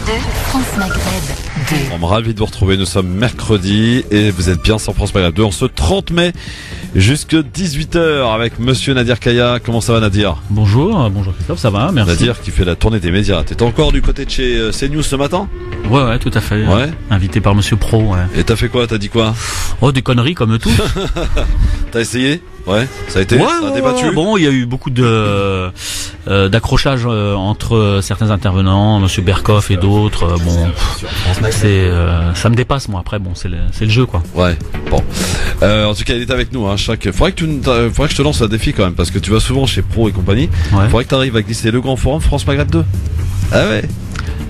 France Maghreb 2. On me ravi de vous retrouver, nous sommes mercredi et vous êtes bien sur France Maghreb 2 en ce 30 mai jusque 18h avec Monsieur Nadir Kaya. Comment ça va Nadir? Bonjour Christophe, ça va, merci. Nadir qui fait la tournée des médias. T'étais encore du côté de chez CNews ce matin? Ouais, tout à fait. Ouais. Invité par Monsieur Pro, ouais. Et t'as fait quoi? T'as dit quoi? Oh, des conneries comme tout. T'as essayé? Ouais, ça a été? Ça a débattu? Bon, il y a eu beaucoup de d'accrochages entre certains intervenants, Monsieur Berkoff et d'autres. Ça me dépasse moi. Après, bon, c'est le jeu quoi. Ouais. Bon. En tout cas, il est avec nous. Hein, faudrait que je te lance un défi quand même parce que tu vas souvent chez Pro et compagnie. Ouais. Faudrait que t'arrives à glisser le grand forum France Maghreb 2. Ah ouais.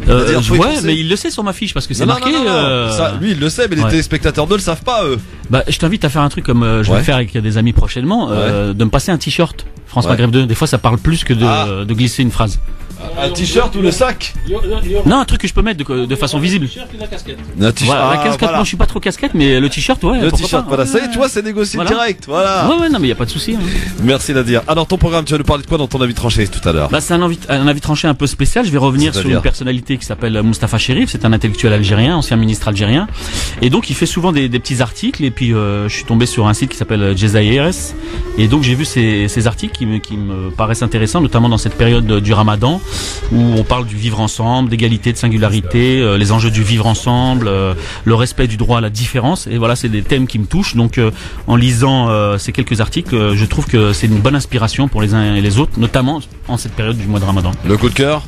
Ouais, mais il le sait sur ma fiche parce que c'est marqué. Non. Ça, lui, il le sait, mais les téléspectateurs ne le savent pas, eux. Bah, je t'invite à faire un truc comme je vais faire avec des amis prochainement, de me passer un t-shirt France Maghreb 2. Des fois, ça parle plus que de glisser une phrase. Un t-shirt ou le sac? Non, un truc que je peux mettre de façon visible. Le t-shirt et la casquette. La casquette, moi je suis pas trop casquette, mais le t-shirt, ouais. Le t-shirt, voilà, ça y est, tu vois, c'est négocié direct, voilà. Ouais, non, mais y a pas de souci. Hein. Merci Nadir. Alors, ton programme, tu vas nous parler de quoi dans ton avis tranché tout à l'heure? Bah, c'est un avis tranché un peu spécial. Je vais revenir sur une personnalité qui s'appelle Moustapha Chérif. C'est un intellectuel algérien, ancien ministre algérien. Et donc, il fait souvent des petits articles. Et puis, je suis tombé sur un site qui s'appelle Jezaïres. Et donc, j'ai vu ces articles qui me paraissent intéressants, notamment dans cette période du Ramadan, où on parle du vivre ensemble, d'égalité, de singularité, les enjeux du vivre ensemble, le respect du droit à la différence. Et voilà, c'est des thèmes qui me touchent. Donc, en lisant ces quelques articles, je trouve que c'est une bonne inspiration pour les uns et les autres, notamment en cette période du mois de Ramadan. Le coup de cœur?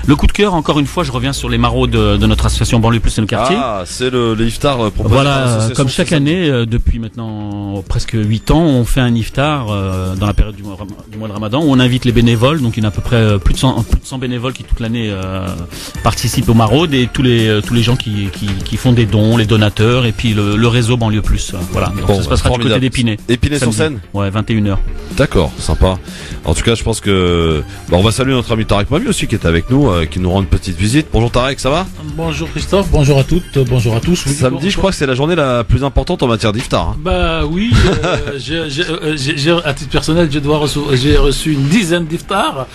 Le coup de cœur, encore une fois, je reviens sur les maraudes de notre association Banlieue Plus et nos quartiers. Ah, c'est le iftar proposé par voilà, l'association. comme chaque année, depuis maintenant presque 8 ans, on fait un iftar dans la période du mois de Ramadan où on invite les bénévoles. Donc il y en a à peu près plus de 100 bénévoles qui toute l'année participent aux maraudes et tous les gens qui font des dons, les donateurs et puis le réseau Banlieue Plus. Voilà, donc ça se passera du côté d'Épinay. Épinay-sur-Seine? Ouais, 21h. D'accord, sympa. En tout cas, je pense que on va saluer notre ami Tarek Mami aussi qui est avec nous, qui nous rend une petite visite. Bonjour Tarek, ça va? Bonjour Christophe, bonjour à toutes, bonjour à tous. Oui, samedi, je crois que c'est la journée la plus importante en matière d'iftar. Hein. Bah oui, à titre personnel, j'ai reçu une dizaine d'iftars.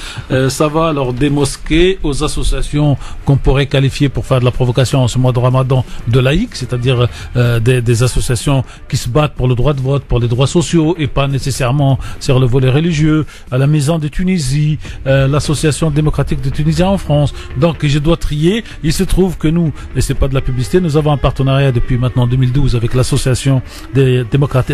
Ça va alors des mosquées aux associations qu'on pourrait qualifier pour faire de la provocation en ce mois de Ramadan de laïcs, c'est-à-dire des associations qui se battent pour le droit de vote, pour les droits sociaux et pas nécessairement sur le volet religieux, à la Maison de Tunisie, l'association démocratique de Tunisie en France. Donc je dois trier. Il se trouve que nous, et c'est pas de la publicité, nous avons un partenariat depuis maintenant 2012 avec l'association des démocrates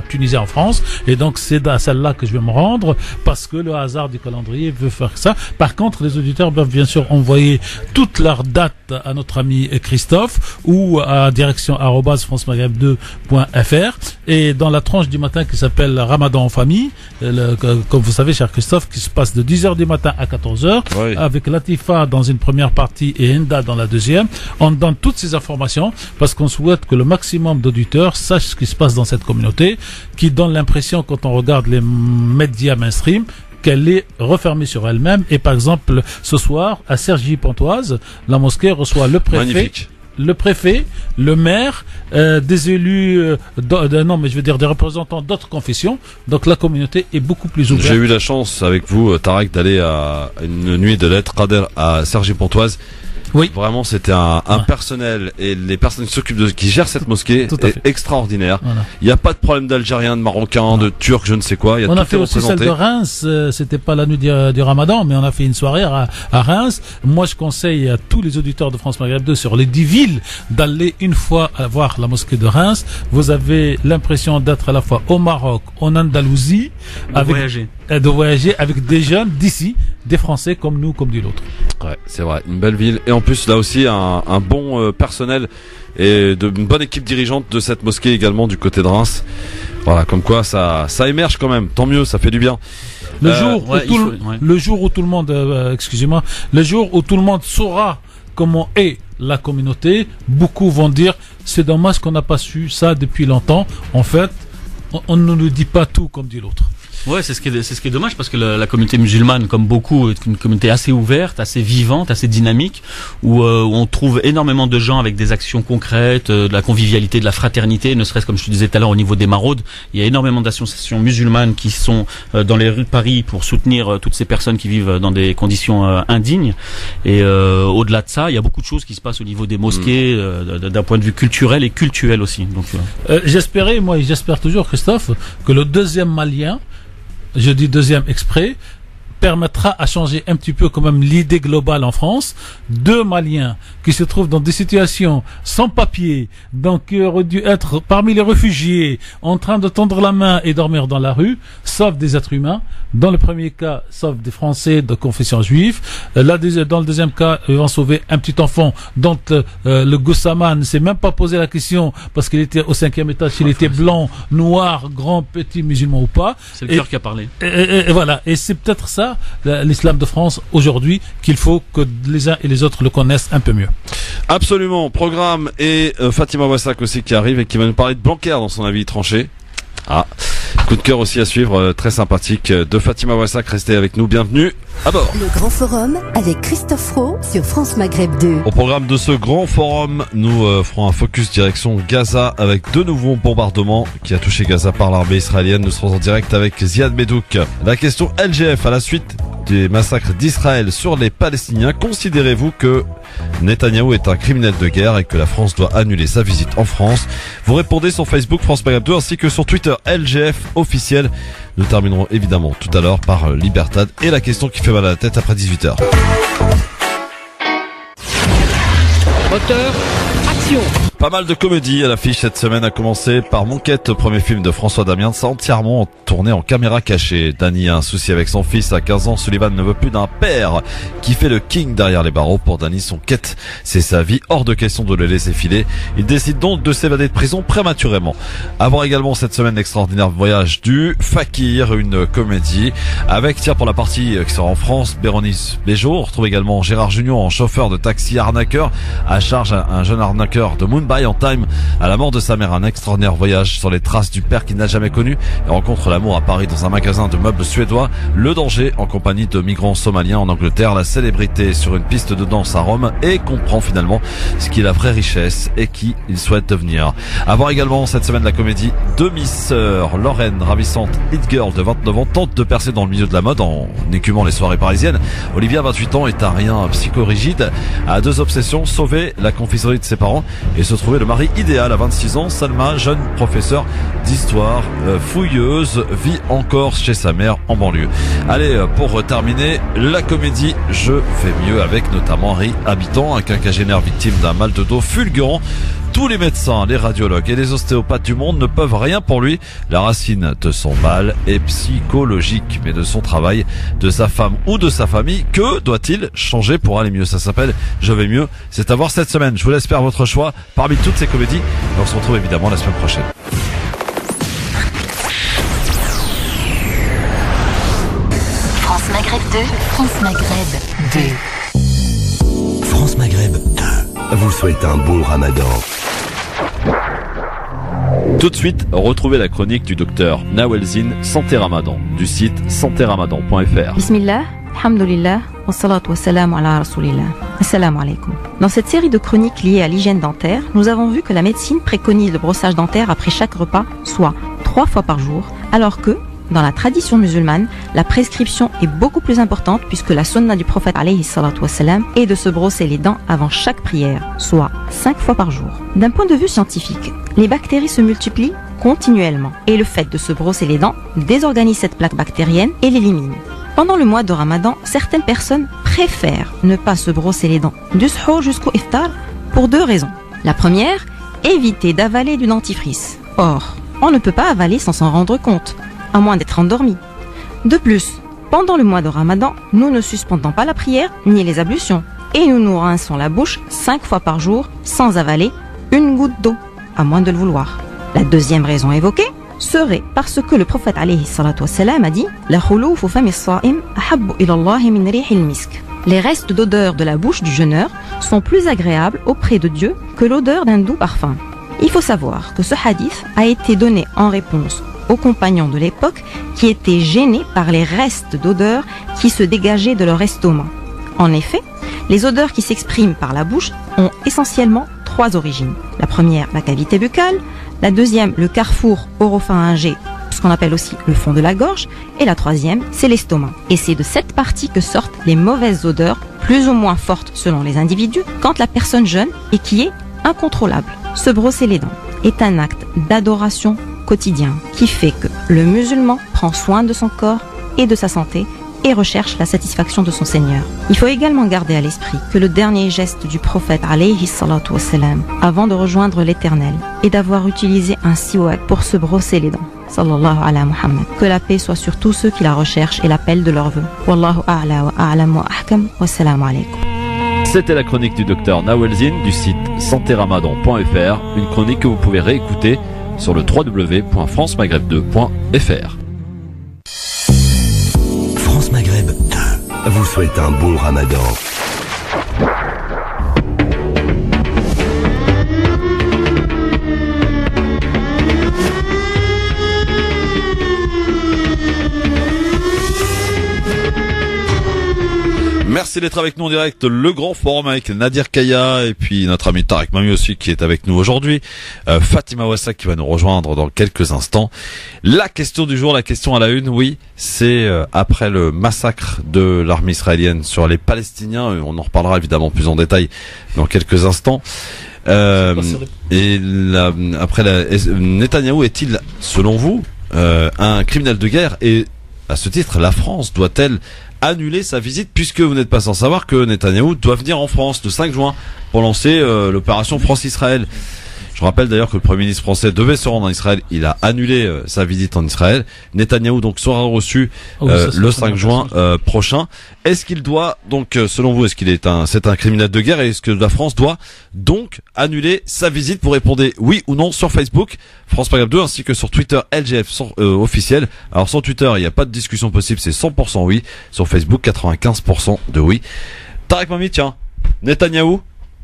tunisiens en France. Et donc c'est à celle-là que je vais me rendre parce que le hasard du calendrier veut faire ça. Par contre, les auditeurs doivent bien sûr envoyer toutes leurs dates à notre ami Christophe ou à direction @francemaghreb2.fr et dans la tranche du matin qui s'appelle Ramadan en famille, comme vous savez, cher Christophe, qui se passe de 10h du matin à 14h avec Latifa dans une première partie et Enda dans la deuxième. On donne toutes ces informations parce qu'on souhaite que le maximum d'auditeurs sachent ce qui se passe dans cette communauté qui donne l'impression, quand on regarde les médias mainstream, qu'elle est refermée sur elle-même. Et par exemple, ce soir, à Cergy-Pontoise, la mosquée reçoit le préfet. Magnifique. Le préfet, le maire, des élus, des représentants d'autres confessions. Donc la communauté est beaucoup plus ouverte. J'ai eu la chance avec vous, Tarek, d'aller à une nuit de lettres Qader à Cergy-Pontoise. Oui. Vraiment, c'était un personnel et les personnes qui gèrent cette mosquée est extraordinaire. Voilà. Il n'y a pas de problème d'Algériens, de Marocains, de Turcs, je ne sais quoi. On a fait aussi celle de Reims. C'était pas la nuit du Ramadan, mais on a fait une soirée à Reims. Moi, je conseille à tous les auditeurs de France Maghreb 2 sur les 10 villes d'aller une fois voir la mosquée de Reims. Vous avez l'impression d'être à la fois au Maroc, en Andalousie, de voyager avec des jeunes d'ici, des Français comme nous, comme de l'autre. Ouais, c'est vrai, une belle ville. Et en plus, là aussi, un bon personnel et une bonne équipe dirigeante de cette mosquée également du côté de Reims. Voilà, comme quoi ça émerge quand même. Tant mieux, ça fait du bien. Le jour où tout le monde saura comment est la communauté, beaucoup vont dire c'est dommage qu'on n'a pas su ça depuis longtemps. En fait, on ne nous dit pas tout comme dit l'autre. Ouais, c'est ce qui est dommage parce que la communauté musulmane, comme beaucoup, est une communauté assez ouverte, assez vivante, assez dynamique, où on trouve énormément de gens avec des actions concrètes, de la convivialité, de la fraternité, ne serait-ce comme je te disais tout à l'heure au niveau des maraudes. Il y a énormément d'associations musulmanes qui sont dans les rues de Paris pour soutenir toutes ces personnes qui vivent dans des conditions indignes. Et au-delà de ça, il y a beaucoup de choses qui se passent au niveau des mosquées, d'un point de vue culturel et cultuel aussi. Donc, j'espère toujours, Christophe, que le deuxième malien, je dis deuxième exprès, permettra à changer un petit peu quand même l'idée globale en France. 2 Maliens qui se trouvent dans des situations sans papier, donc qui auraient dû être parmi les réfugiés, en train de tendre la main et dormir dans la rue, sauf des êtres humains. Dans le premier cas, sauf des Français de confession juive. Là, dans le deuxième cas, ils vont sauver un petit enfant dont le Goussama ne s'est même pas posé la question parce qu'il était au 5e étage, s'il était blanc, noir, grand, petit, musulman ou pas. C'est le cœur qui a parlé. Et voilà. Et c'est peut-être ça, l'islam de France aujourd'hui, qu'il faut que les uns et les autres le connaissent un peu mieux. Absolument. Programme et Fatima Wassak aussi qui arrive et qui va nous parler de Blanquer dans son avis tranché. Ah, coup de cœur aussi à suivre, très sympathique de Fatima Wassak. Restez avec nous, bienvenue à bord. Le Grand Forum avec Christophe Roux sur France Maghreb 2. Au programme de ce Grand Forum, nous ferons un focus direction Gaza avec 2 nouveaux bombardements qui a touché Gaza par l'armée israélienne. Nous serons en direct avec Ziad Medouk. La question LGF à la suite des massacres d'Israël sur les Palestiniens. Considérez-vous que Netanyahou est un criminel de guerre et que la France doit annuler sa visite en France? Vous répondez sur Facebook France Maghreb 2 ainsi que sur Twitter LGF officiel. Nous terminerons évidemment tout à l'heure par Libertad et la question qui fait mal à la tête après 18h. Moteur, action. Pas mal de comédies à l'affiche cette semaine, à commencer par Monquette, premier film de François Damiens, entièrement tourné en caméra cachée. Danny a un souci avec son fils à 15 ans. Sullivan ne veut plus d'un père qui fait le king derrière les barreaux. Pour Danny, son quête, c'est sa vie, hors de question de le laisser filer. Il décide donc de s'évader de prison prématurément. À voir également cette semaine l'extraordinaire voyage du Fakir, une comédie avec, tiens, pour la partie qui sera en France, Bérénice Bejo. On retrouve également Gérard Jugnot en chauffeur de taxi arnaqueur, à charge un jeune arnaqueur de Mumbai en time à la mort de sa mère. Un extraordinaire voyage sur les traces du père qu'il n'a jamais connu et rencontre l'amour à Paris dans un magasin de meubles suédois. Le danger en compagnie de migrants somaliens en Angleterre. La célébrité sur une piste de danse à Rome et comprend finalement ce qui est la vraie richesse et qui il souhaite devenir. À voir également cette semaine la comédie Demi-sœur. Lorraine, ravissante hit girl de 29 ans, tente de percer dans le milieu de la mode en écumant les soirées parisiennes. Olivia, 28 ans, est un rien psychorigide, a 2 obsessions: sauver la confiserie de ses parents et se trouver le mari idéal. À 26 ans, Salma, jeune professeur d'histoire, fouilleuse, vit encore chez sa mère en banlieue. Allez, pour terminer, la comédie Je vais mieux avec notamment Henri Habitant, un quinquagénaire victime d'un mal de dos fulgurant. Tous les médecins, les radiologues et les ostéopathes du monde ne peuvent rien pour lui. La racine de son mal est psychologique, mais de son travail, de sa femme ou de sa famille, que doit-il changer pour aller mieux? Ça s'appelle Je vais mieux. C'est à voir cette semaine. Je vous laisse faire votre choix parmi toutes ces comédies. Et on se retrouve évidemment la semaine prochaine. France Maghreb 2. France Maghreb 2. France Maghreb 2 vous souhaite un bon ramadan. Tout de suite, retrouvez la chronique du docteur Nawelzine Santé Ramadan du site santeramadan.fr. Bismillah, alhamdulillah, wa salatu wa salam ala rasulillah. Assalamu alaikum. Dans cette série de chroniques liées à l'hygiène dentaire, nous avons vu que la médecine préconise le brossage dentaire après chaque repas, soit 3 fois par jour, alors que, dans la tradition musulmane, la prescription est beaucoup plus importante puisque la sunna du prophète alayhi salatu wassalam est de se brosser les dents avant chaque prière, soit 5 fois par jour. D'un point de vue scientifique, les bactéries se multiplient continuellement et le fait de se brosser les dents désorganise cette plaque bactérienne et l'élimine. Pendant le mois de Ramadan, certaines personnes préfèrent ne pas se brosser les dents du suhour jusqu'au iftar pour 2 raisons. La première, éviter d'avaler du dentifrice. Or, on ne peut pas avaler sans s'en rendre compte, à moins d'être endormi. De plus, pendant le mois de Ramadan, nous ne suspendons pas la prière ni les ablutions et nous nous rinçons la bouche 5 fois par jour sans avaler une goutte d'eau, à moins de le vouloir. La deuxième raison évoquée serait parce que le prophète alayhi salatu wassalam a dit La khulufu fami as-sa'im ahabbu ila Allah min rihil misk. Les restes d'odeur de la bouche du jeûneur sont plus agréables auprès de Dieu que l'odeur d'un doux parfum. Il faut savoir que ce hadith a été donné en réponse aux compagnons de l'époque qui étaient gênés par les restes d'odeurs qui se dégageaient de leur estomac. En effet, les odeurs qui s'expriment par la bouche ont essentiellement 3 origines. La première, la cavité buccale, la deuxième, le carrefour oropharyngé, ce qu'on appelle aussi le fond de la gorge, et la troisième, c'est l'estomac. Et c'est de cette partie que sortent les mauvaises odeurs, plus ou moins fortes selon les individus, quand la personne jeûne et qui est incontrôlable. Se brosser les dents est un acte d'adoration quotidien qui fait que le musulman prend soin de son corps et de sa santé et recherche la satisfaction de son Seigneur. Il faut également garder à l'esprit que le dernier geste du prophète alayhi salatu wassalam avant de rejoindre l'Éternel est d'avoir utilisé un siwak pour se brosser les dents. Sallallahu ala Muhammad. Que la paix soit sur tous ceux qui la recherchent et l'appellent de leur vœu. Wallahu a'la wa a'lam wa ahkam. Wassalamu alaykum. C'était la chronique du docteur Nawelzine du site santeramadan.fr, une chronique que vous pouvez réécouter sur le www.francemaghreb2.fr. France Maghreb 2 vous souhaite un bon Ramadan. Merci d'être avec nous en direct, le grand forum avec Nadir Kaya et puis notre ami Tarek Mami aussi qui est avec nous aujourd'hui, Fatima Wassa qui va nous rejoindre dans quelques instants. La question du jour, la question à la une, oui, c'est après le massacre de l'armée israélienne sur les Palestiniens, on en reparlera évidemment plus en détail dans quelques instants. Netanyahou est-il, selon vous, un criminel de guerre? Et à ce titre, la France doit-elle annuler sa visite, puisque vous n'êtes pas sans savoir que Netanyahou doit venir en France le 5 juin pour lancer l'opération France-Israël. Je rappelle d'ailleurs que le Premier ministre français devait se rendre en Israël, il a annulé sa visite en Israël. Netanyahou donc sera reçu le 5 juin prochain. Est-ce qu'il doit donc, selon vous, c'est un criminel de guerre, et est-ce que la France doit donc annuler sa visite? Vous répondez oui ou non sur Facebook, France Maghreb 2, ainsi que sur Twitter LGF officiel. Alors sur Twitter, il n'y a pas de discussion possible, c'est 100% oui. Sur Facebook, 95% de oui. Tarek Mami, tiens, Netanyahou,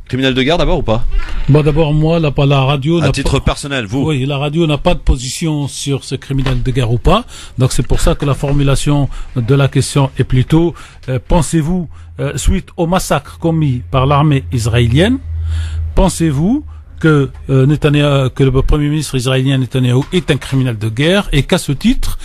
criminel de guerre d'abord ou pas? Bon, d'abord, moi, la radio... À titre personnel, vous? Oui, la radio n'a pas de position sur ce criminel de guerre ou pas. Donc c'est pour ça que la formulation de la question est plutôt, pensez-vous, suite au massacre commis par l'armée israélienne, pensez-vous que le Premier ministre israélien Netanyahou est un criminel de guerre et qu'à ce titre,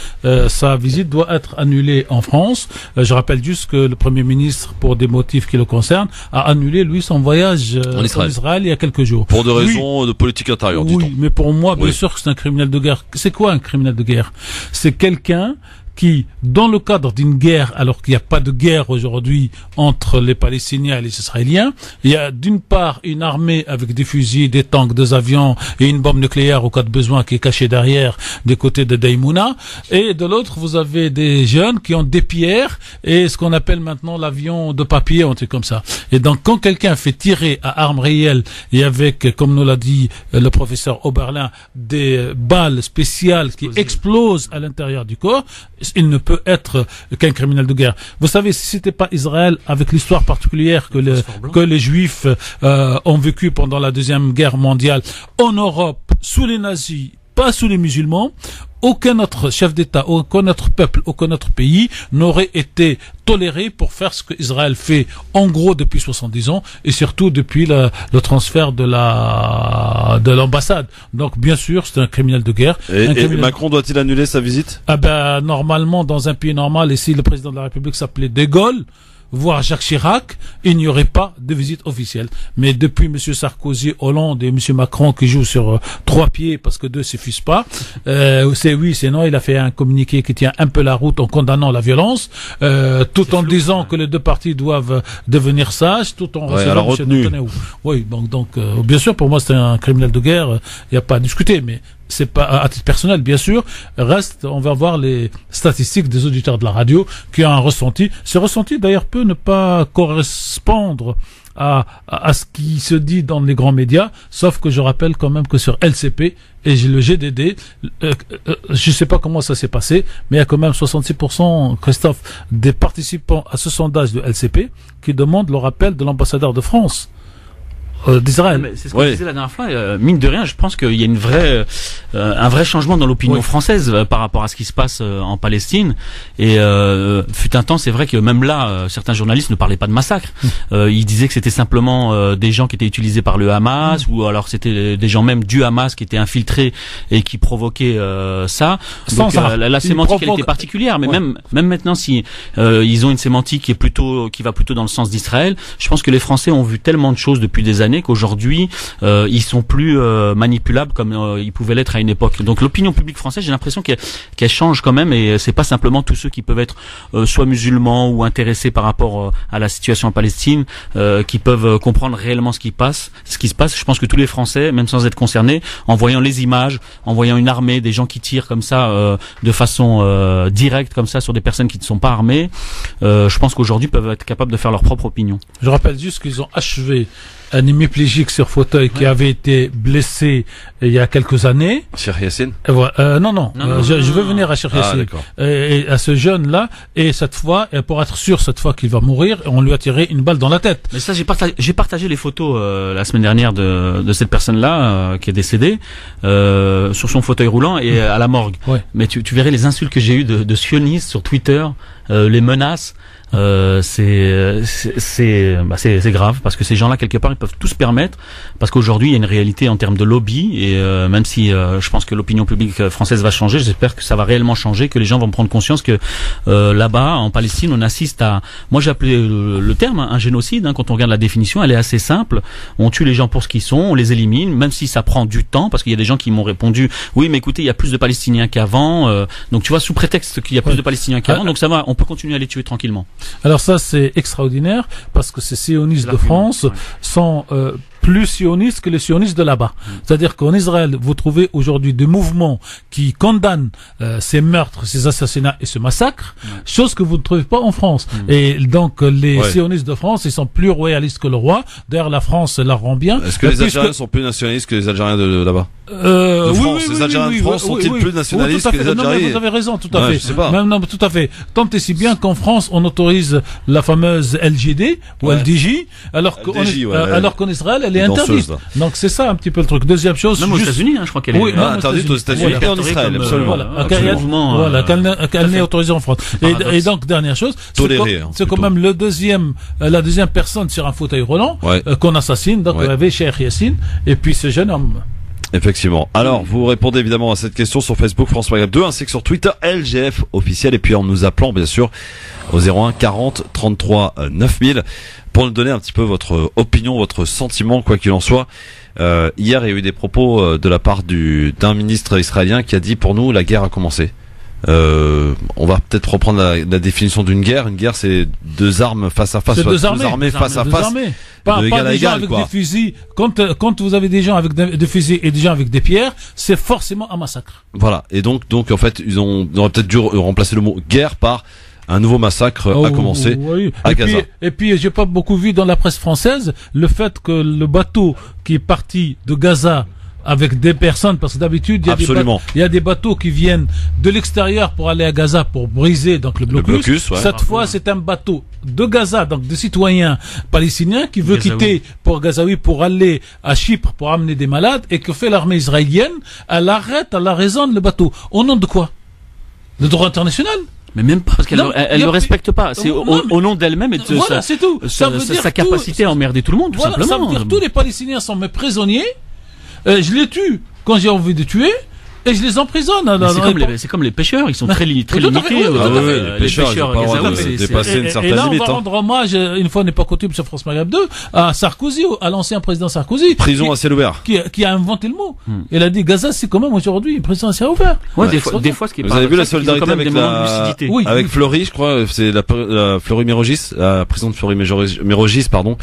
sa visite doit être annulée en France. Je rappelle juste que le Premier ministre, pour des motifs qui le concernent, a annulé, lui, son voyage en Israël il y a quelques jours. Pour des raisons de politique intérieure, dit-on. Oui, mais pour moi, bien sûr que c'est un criminel de guerre. C'est quoi un criminel de guerre? C'est quelqu'un qui, dans le cadre d'une guerre, alors qu'il n'y a pas de guerre aujourd'hui entre les Palestiniens et les Israéliens, il y a d'une part une armée avec des fusils, des tanks, des avions et une bombe nucléaire au cas de besoin qui est cachée derrière des côtés de Daïmouna, et de l'autre vous avez des jeunes qui ont des pierres et ce qu'on appelle maintenant l'avion de papier, un truc comme ça. Et donc quand quelqu'un fait tirer à armes réelles et avec, comme nous l'a dit le professeur Oberlin, des balles spéciales qui explosent à l'intérieur du corps, il ne peut être qu'un criminel de guerre. Vous savez, si c'était pas Israël, avec l'histoire particulière que les Juifs ont vécu pendant la Deuxième Guerre mondiale en Europe, sous les nazis, pas sous les musulmans, aucun autre chef d'État, aucun autre peuple, aucun autre pays n'aurait été toléré pour faire ce qu'Israël fait en gros depuis 70 ans et surtout depuis le transfert de l'ambassade. Donc bien sûr, c'est un criminel de guerre. Et Macron doit-il annuler sa visite? Normalement, dans un pays normal, et si le président de la République s'appelait De Gaulle, voire Jacques Chirac, il n'y aurait pas de visite officielle. Mais depuis M. Sarkozy, Hollande et M. Macron qui jouent sur 3 pieds parce que 2 suffisent pas, c'est oui, c'est non, il a fait un communiqué qui tient un peu la route en condamnant la violence, tout en disant que les 2 parties doivent devenir sages, tout en recevant M. Netanyahou. Oui, donc bien sûr, pour moi c'est un criminel de guerre, il n'y a pas à discuter, mais c'est pas à titre personnel, bien sûr. Reste, on va voir les statistiques des auditeurs de la radio qui ont un ressenti. Ce ressenti, d'ailleurs, peut ne pas correspondre à ce qui se dit dans les grands médias, sauf que je rappelle quand même que sur LCP et le GDD, je sais pas comment ça s'est passé, mais il y a quand même 66%, Christophe, des participants à ce sondage de LCP qui demandent le rappel de l'ambassadeur de France. d'Israël. C'est ce que je disais la dernière fois. Mine de rien, je pense qu'il y a un vrai changement dans l'opinion française par rapport à ce qui se passe en Palestine. Et fut un temps, c'est vrai que même là, certains journalistes ne parlaient pas de massacre. Ils disaient que c'était simplement des gens qui étaient utilisés par le Hamas, ou alors c'était des gens même du Hamas qui étaient infiltrés et qui provoquaient ça. Donc la sémantique elle était particulière, mais même maintenant, si ils ont une sémantique qui va plutôt dans le sens d'Israël, je pense que les Français ont vu tellement de choses depuis des années qu'aujourd'hui ils sont plus manipulables comme ils pouvaient l'être à une époque. Donc l'opinion publique française, j'ai l'impression qu'elle change quand même, et c'est pas simplement tous ceux qui peuvent être soit musulmans ou intéressés par rapport à la situation en Palestine qui peuvent comprendre réellement ce qui se passe. Je pense que tous les Français, même sans être concernés, en voyant les images, en voyant une armée, des gens qui tirent comme ça de façon directe comme ça sur des personnes qui ne sont pas armées, je pense qu'aujourd'hui peuvent être capables de faire leur propre opinion. Je rappelle juste qu'ils ont achevé un hémiplégique sur fauteuil qui avait été blessé il y a quelques années. Cheikh Yassine? Non. Je veux venir à Cheikh Yassine. Et à ce jeune-là, et cette fois, et pour être sûr cette fois qu'il va mourir, on lui a tiré une balle dans la tête. Mais ça, j'ai partagé les photos la semaine dernière de cette personne-là qui est décédée sur son fauteuil roulant et à la morgue. Ouais. Mais tu verrais les insultes que j'ai eues de sionistes sur Twitter, les menaces. C'est grave, parce que ces gens-là quelque part ils peuvent tout se permettre, parce qu'aujourd'hui il y a une réalité en termes de lobby, et même si je pense que l'opinion publique française va changer, j'espère que ça va réellement changer, que les gens vont prendre conscience que là-bas en Palestine on assiste à, moi j'ai appelé le terme un génocide, quand on regarde la définition elle est assez simple, on tue les gens pour ce qu'ils sont, on les élimine, même si ça prend du temps, parce qu'il y a des gens qui m'ont répondu oui mais écoutez il y a plus de Palestiniens qu'avant, donc tu vois, sous prétexte qu'il y a plus de Palestiniens qu'avant, donc ça va, on peut continuer à les tuer tranquillement. Alors ça c'est extraordinaire, parce que ces sionistes de France sont plus sionistes que les sionistes de là-bas. C'est-à-dire qu'en Israël, vous trouvez aujourd'hui des mouvements qui condamnent ces meurtres, ces assassinats et ce massacre, chose que vous ne trouvez pas en France. Et donc les sionistes de France, ils sont plus royalistes que le roi. D'ailleurs la France la rend bien. Est-ce que les Algériens sont plus nationalistes que les Algériens de là-bas? De France, les Algériens de France sont-ils plus nationalistes que les Algériens? Non, mais vous avez raison, tout à fait. Je sais pas. Non, tout à fait. Tant et si bien qu'en France, on autorise la fameuse LGD ou LDJ, alors qu'en Israël, elle est interdite. Donc c'est ça un petit peu le truc. Deuxième chose. Même aux États-Unis, je crois qu'elle est interdite aux États-Unis et en Israël, absolument. Voilà, qu'elle n'est autorisée en France. Et donc dernière chose, c'est quand même la deuxième personne sur un fauteuil roulant qu'on assassine. Donc il y avait Cheikh Yassine et puis ce jeune homme. Effectivement. Alors, vous répondez évidemment à cette question sur Facebook France Maghreb 2, ainsi que sur Twitter LGF officiel, et puis en nous appelant bien sûr au 01 40 33 9000 pour nous donner un petit peu votre opinion, votre sentiment, quoi qu'il en soit. Hier, il y a eu des propos de la part d'un ministre israélien qui a dit: pour nous, la guerre a commencé. On va peut-être reprendre la définition d'une guerre. Une guerre, c'est deux armes face à face, deux armées face à face, pas des gens avec des fusils. Quand vous avez des gens avec des fusils et des gens avec des pierres, c'est forcément un massacre. Voilà. Et donc en fait, ils auraient peut-être dû remplacer le mot guerre par un nouveau massacre a commencé à Gaza. Et puis, j'ai pas beaucoup vu dans la presse française le fait que le bateau qui est parti de Gaza avec des personnes, parce que d'habitude il y a des bateaux qui viennent de l'extérieur pour aller à Gaza pour briser donc le blocus. Cette fois c'est un bateau de Gaza, donc de citoyens palestiniens qui veut quitter pour Gazaoui pour aller à Chypre pour amener des malades, et que fait l'armée israélienne? Elle arraisonne le bateau. Au nom de quoi? Le droit international? Mais même pas, parce qu'elle le respecte pas. C'est au nom d'elle-même et de c'est tout. sa capacité à emmerder tout le monde, tout simplement. Ça veut dire tous les Palestiniens sont mes prisonniers. Je les tue quand j'ai envie de tuer, et je les emprisonne. C'est comme les pêcheurs, ils sont très limités. Les pêcheurs, ils ont pas dépasser une certaine limite. Et là, on va rendre hommage, une fois n'est pas coutume sur France Maghreb 2, à Sarkozy, à l'ancien président Sarkozy. Prison à ciel ouvert. Qui a inventé le mot. Il a dit Gaza, c'est quand même aujourd'hui prison à ciel ouvert. Des fois, ce qui est vous avez vu la solidarité avec Fleury, je crois, c'est la Fleury Mérogis, la prison de Fleury Mérogis, pardon,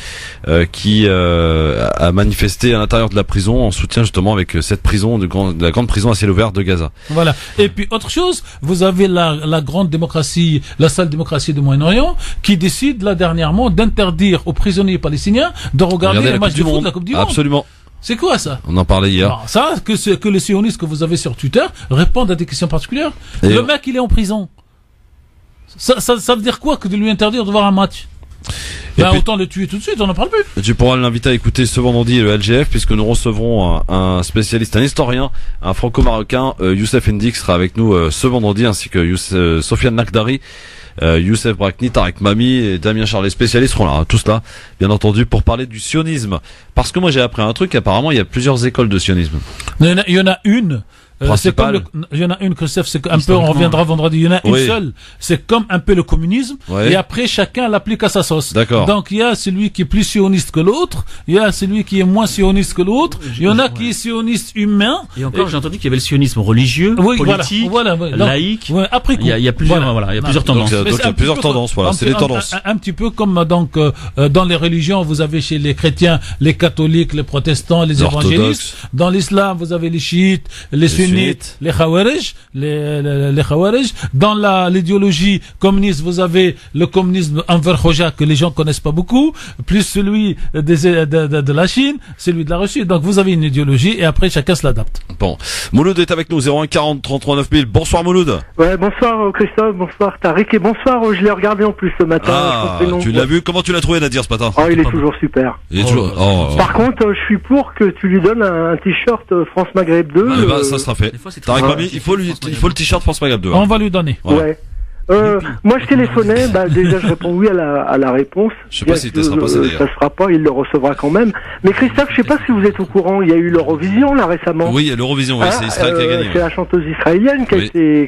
qui a manifesté à l'intérieur de la prison en soutien justement avec cette prison de la grande prison à ciel ouvert de Gaza. Voilà. Et puis autre chose, vous avez la grande démocratie, la seule démocratie du Moyen-Orient, qui décide là dernièrement d'interdire aux prisonniers palestiniens de regarder les matchs de foot de la Coupe du Monde. Absolument. C'est quoi ça? On en parlait hier. Alors, ça, que les sionistes que vous avez sur Twitter répondent à des questions particulières. Le mec, il est en prison. Ça veut dire quoi que de lui interdire de voir un match? Bah, autant le tuer tout de suite, on n'en parle plus. Tu pourras l'inviter à écouter ce vendredi le LGF, puisque nous recevrons un spécialiste, un historien, un franco-marocain, Youssef N'Dik sera avec nous ce vendredi, ainsi que Sofiane Nakdari, Youssef Brakni, Tarek Mami et Damien Charles. Les spécialistes seront là, hein, tous là, bien entendu, pour parler du sionisme. Parce que moi j'ai appris un truc, apparemment il y a plusieurs écoles de sionisme. Il y en a une. Il y en a une, Christophe, c'est un peu, on reviendra vendredi, il y en a une seule, c'est comme un peu le communisme, et après chacun l'applique à sa sauce. D'accord. Donc il y a celui qui est plus sioniste que l'autre, il y a celui qui est moins sioniste que l'autre, il y en a qui est sioniste humain. Et encore, j'ai entendu qu'il y avait le sionisme religieux, politique, laïque. Après il y a plusieurs, il y a plusieurs tendances. Donc il y a plusieurs tendances, voilà, c'est des tendances. Un petit peu comme donc dans les religions, vous avez chez les chrétiens, les catholiques, les protestants, les évangélistes. Dans l'islam, vous avez les chiites, les sunnites, les khawarij, les khawarij. Dans l'idéologie communiste, vous avez le communisme envers Khoja que les gens connaissent pas beaucoup, plus celui de la Chine, celui de la Russie. Donc vous avez une idéologie et après chacun se l'adapte. Bon, Mouloud est avec nous, 01 40 33 9000. Bonsoir Mouloud. Ouais, bonsoir Christophe, bonsoir Tariq et bonsoir, je l'ai regardé en plus ce matin. Ah, tu l'as vu, comment tu l'as trouvé Nadir ce matin? Oh, il est toujours super. Il est toujours... Par contre, je suis pour que tu lui donnes un t-shirt France Maghreb 2. Ah, bah, ça sera fait. Tarek Mami, il faut le t-shirt France Maghreb 2. On va lui donner. Ouais. Moi je téléphonais, déjà je réponds oui à la réponse. Je sais pas si ça sera passé d'ailleurs. Ça sera pas, il le recevra quand même. Mais Christophe, je sais pas si vous êtes au courant, il y a eu l'Eurovision là récemment. Oui, il y a l'Eurovision, c'est Israël qui a gagné. C'est la chanteuse israélienne qui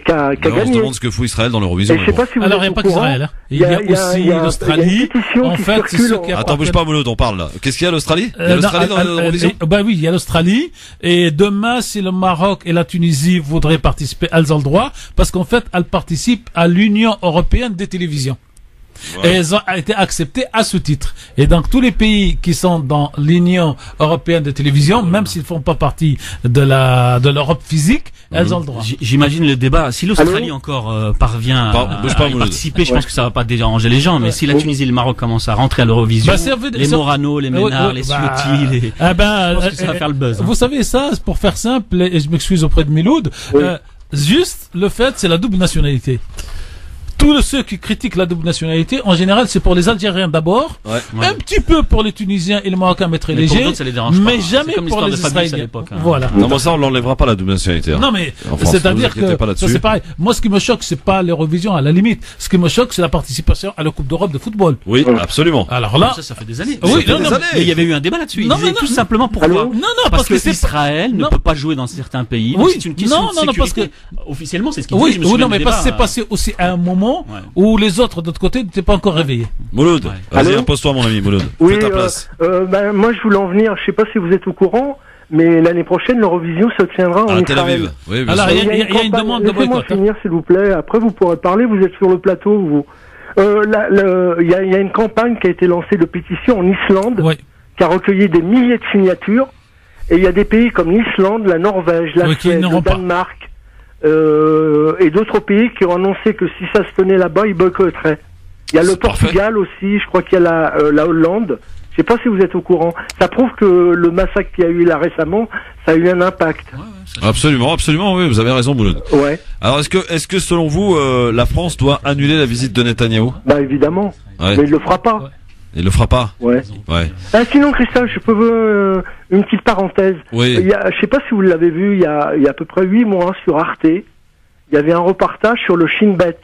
a gagné. On se demande ce que fout Israël dans l'Eurovision. Et je sais pas si vous alors il n'y a pas qu'Israël, il y a aussi l'Australie. En fait, c'est ceux qui attends, bouge pas Mouloud, on parle là. Qu'est-ce qu'il y a l'Australie? Il y a l'Australie dans l'Eurovision? Bah oui, il y a l'Australie. Et demain, si le Maroc et la Tunisie voudraient participer, elles ont le droit, parce qu'en fait, elles participent à l'Union européenne des télévisions. Ouais. Et elles ont été acceptées à ce titre. Et donc tous les pays qui sont dans l'Union européenne de télévision, même s'ils font pas partie de l'Europe physique, elles ont le droit. J'imagine le débat. Si l'Australie encore parvient à participer, je pense que ça va pas déranger les gens. Mais si la Tunisie et le Maroc commencent à rentrer à l'Eurovision, les Morano, les Ménard, les Ciotti, je pense que ça va faire le buzz. Vous savez ça, pour faire simple, et je m'excuse auprès de Miloud, juste le fait, c'est la double nationalité. Tous ceux qui critiquent la double nationalité, en général, c'est pour les Algériens d'abord, un petit peu pour les Tunisiens et les Marocains, mais très léger, mais jamais pour les Israéliens. Voilà. Non, mais ça, on l'enlèvera pas la double nationalité. Hein. Non, mais c'est-à-dire que ça, c'est pareil. Moi, ce qui me choque, c'est pas l'Eurovision à la limite. Ce qui me choque, c'est la participation à la Coupe d'Europe de football. Oui, absolument. Alors là, ça fait des années. Oui, mais il y avait eu un débat là-dessus. Il disait tout simplement pourquoi. Non, parce que Israël ne peut pas jouer dans certains pays. Oui, c'est une question de sécurité. Officiellement, c'est ce qu'il dit. Oui, non, mais parce que c'est passé aussi à un moment où les autres d'autre côté n'étaient pas encore réveillés. Mouloud, vas-y, impose-toi mon ami Mouloud. Oui, fais ta place. Moi je voulais en venir, je sais pas si vous êtes au courant, mais l'année prochaine l'Eurovision se tiendra en Tel Aviv. Oui, alors il y a une demande de boycott. Laissez-moi finir s'il vous plaît, après vous pourrez parler, vous êtes sur le plateau. Il y a une campagne qui a été lancée de pétition en Islande, qui a recueilli des milliers de signatures, et il y a des pays comme l'Islande, la Norvège, la Suède, le Danemark, et d'autres pays qui ont annoncé que si ça se tenait là-bas, ils boycotteraient. Il y a le Portugal aussi, je crois qu'il y a la Hollande. Je sais pas si vous êtes au courant. Ça prouve que le massacre qu'il y a eu là récemment, ça a eu un impact. Absolument, oui, vous avez raison, Mouloud. Ouais. Alors, est-ce que selon vous, la France doit annuler la visite de Netanyahou? Bah évidemment. Mais il le fera pas. Il le fera pas. Ouais. Sinon, Christophe, je peux une petite parenthèse. Oui. Je sais pas si vous l'avez vu, il y a à peu près 8 mois sur Arte, il y avait un reportage sur le Shin Bet.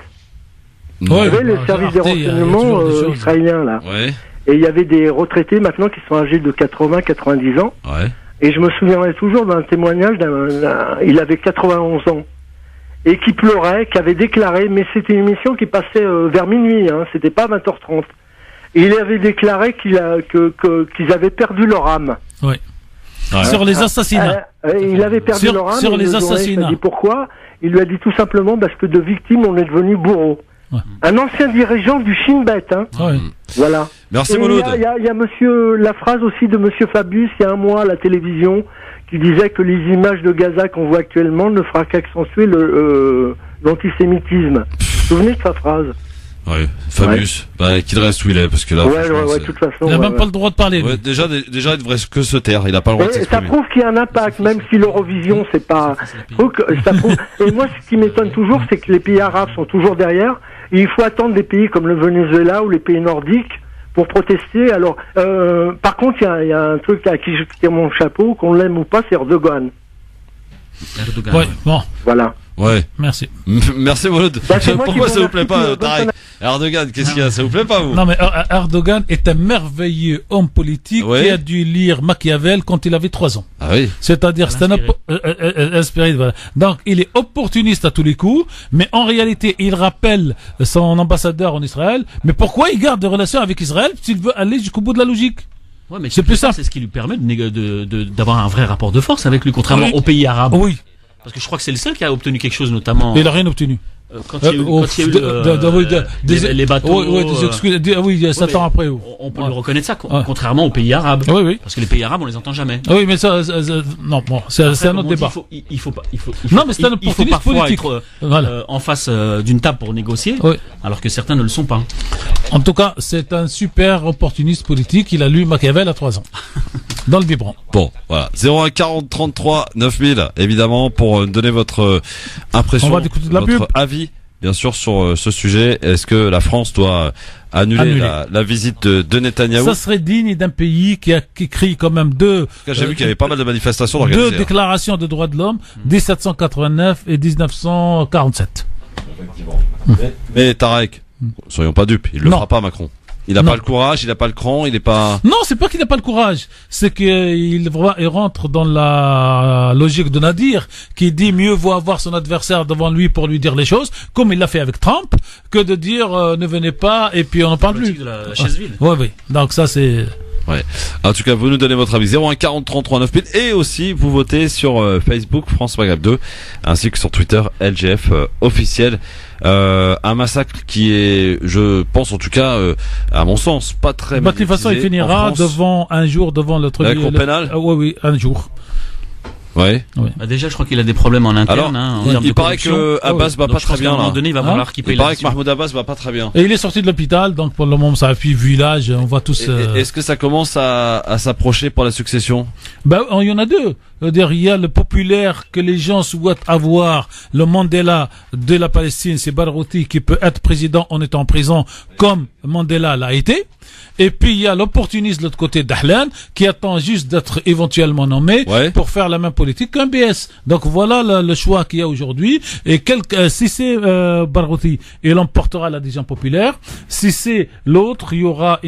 Vous savez, le service des renseignements israélien là. Ouais. Et il y avait des retraités maintenant qui sont âgés de 80-90 ans. Ouais. Et je me souviendrai toujours d'un témoignage il avait 91 ans. Et qui pleurait, qui avait déclaré, mais c'était une émission qui passait vers minuit, hein, c'était pas 20h30. Et il avait déclaré qu'ils avaient perdu leur âme. Oui. Sur les assassinats. Il avait perdu leur âme. Sur les assassinats. Il a dit pourquoi? Il lui a dit tout simplement parce que de victimes, on est devenu bourreau. Ouais. Un ancien dirigeant du Shin Bet, hein. Ouais. Voilà. Merci Mouloud. Il y a la phrase aussi de monsieur Fabius, il y a un mois à la télévision, qui disait que les images de Gaza qu'on voit actuellement ne fera qu'accentuer l'antisémitisme. Vous vous souvenez de sa phrase? Oui, Fabius, qu'il reste où il est, parce que là, de toute façon, il n'a même pas le droit de parler. Ouais, déjà, il devrait que se taire, il n'a pas le droit de s'exprimer. Ça prouve qu'il y a un impact, même si l'Eurovision, c'est pas, ça prouve, et moi, ce qui m'étonne toujours, c'est que les pays arabes sont toujours derrière, et il faut attendre des pays comme le Venezuela ou les pays nordiques pour protester. Alors, par contre, il y a un truc à qui je tire mon chapeau, qu'on l'aime ou pas, c'est Erdogan. Oui, bon. Voilà. Ouais. Merci. Merci Mouloud. Pourquoi ça vous plaît pas, Tarek? Erdogan, qu'est-ce qu'il y a? Ça vous plaît pas, vous? Non, mais Erdogan est un merveilleux homme politique qui a dû lire Machiavel quand il avait 3 ans. Ah oui. C'est-à-dire, c'est un inspiré, voilà. Donc, il est opportuniste à tous les coups, mais en réalité, il rappelle son ambassadeur en Israël. Mais pourquoi il garde des relations avec Israël s'il veut aller jusqu'au bout de la logique? Ouais, mais c'est plus simple. C'est ce qui lui permet d'avoir un vrai rapport de force avec lui, contrairement aux pays arabes. Oui. Parce que je crois que c'est le seul qui a obtenu quelque chose, notamment. Il n'a rien obtenu. Quand il y a eu les bateaux. Oui, 7 ans après. On peut lui reconnaître ça, contrairement aux pays arabes. Oui, oui. Parce que les pays arabes, on les entend jamais. Oui, mais ça, non, bon, c'est un autre débat. Non, mais c'est un opportuniste politique. Être en face d'une table pour négocier, alors que certains ne le sont pas. En tout cas, c'est un super opportuniste politique. Il a lu Machiavel à 3 ans. Dans le biberon. Bon, voilà. 01 40 33 9000, évidemment, pour donner votre impression, votre avis, bien sûr, sur ce sujet. Est-ce que la France doit annuler la visite de Netanyahou? Ça serait digne d'un pays qui crie quand même j'ai vu qu'il y avait pas mal de manifestations organisées. 2 déclarations de droits de l'homme, 1789 et 1947. Effectivement. Mais Tarek, soyons pas dupes, il le fera pas, Macron. Il n'a pas le courage, il n'a pas le cran, il n'est pas... Non, c'est pas qu'il n'a pas le courage. C'est qu'il rentre dans la logique de Nadir, qui dit mieux vaut avoir son adversaire devant lui pour lui dire les choses, comme il l'a fait avec Trump, que de dire ne venez pas et puis on n'en parle plus. De la chaise vide. Oui. Donc ça c'est... Ouais. En tout cas, vous nous donnez votre avis 01 40 33 9000 et aussi vous votez sur Facebook France Maghreb 2 ainsi que sur Twitter LGF officiel. Un massacre qui est, je pense en tout cas, à mon sens, pas très. De toute façon, il finira devant le truc. La cour pénale. Oui, un jour. Ouais. Bah déjà, je crois qu'il a des problèmes en interne. Alors, il paraît que Abbas va pas très bien. À un moment donné, il va falloir qu'il paye. Il paraît que Mahmoud Abbas va pas très bien. Et il est sorti de l'hôpital, donc pour le moment, ça appuie vu l'âge, on voit tous. Est-ce que ça commence à s'approcher pour la succession? Il y en a 2. Il y a le populaire que les gens souhaitent avoir, le Mandela de la Palestine, c'est Barouti qui peut être président en étant en prison, comme Mandela l'a été. Et puis il y a l'opportuniste de l'autre côté d'Ahlan qui attend juste d'être éventuellement nommé pour faire la même politique qu'un BS. Donc voilà le choix qu'il y a aujourd'hui. Et si c'est Barouti, il emportera l'adhésion populaire. Si c'est l'autre, il y aura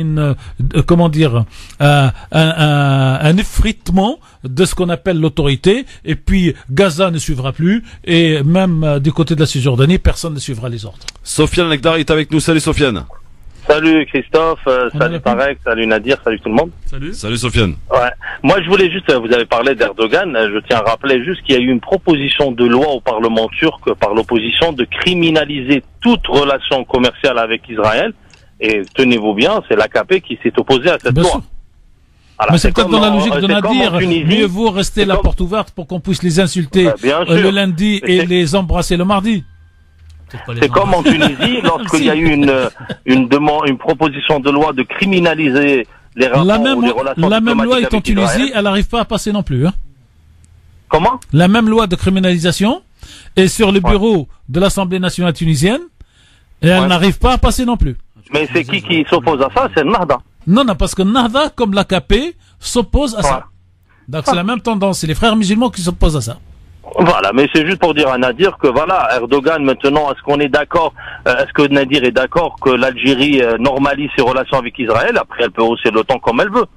un effritement de ce qu'on appelle l'autorité. Et puis Gaza ne suivra plus. Et même du côté de la Cisjordanie, personne ne suivra les ordres. Sofiane Lekdar est avec nous. Salut Sofiane. Salut Christophe, salut Tarek, salut Nadir, salut tout le monde. Salut Sofiane. Ouais. Moi je voulais juste, vous avez parlé d'Erdogan, je tiens à rappeler juste qu'il y a eu une proposition de loi au Parlement turc par l'opposition de criminaliser toute relation commerciale avec Israël. Et tenez-vous bien, c'est l'AKP qui s'est opposé à cette loi. Voilà, mais c'est peut-être dans la logique de Nadir, mieux vaut rester la porte ouverte pour qu'on puisse les insulter le lundi et les embrasser le mardi. C'est comme en Tunisie, lorsqu'il y a eu une proposition de loi de criminaliser les rapports ou les relations la même loi est en Tunisie, elle n'arrive pas à passer non plus. Hein. Comment? La même loi de criminalisation est sur le bureau de l'Assemblée nationale tunisienne et elle n'arrive pas à passer non plus. Mais c'est qui s'oppose à ça? C'est Nahda. Non, parce que Nahda, comme l'AKP, s'oppose à ça. Donc c'est la même tendance, c'est les frères musulmans qui s'opposent à ça. Voilà, mais c'est juste pour dire à Nadir que voilà, Erdogan maintenant, est-ce qu'on est d'accord, est-ce que Nadir est d'accord que l'Algérie normalise ses relations avec Israël, après elle peut hausser l'OTAN comme elle veut?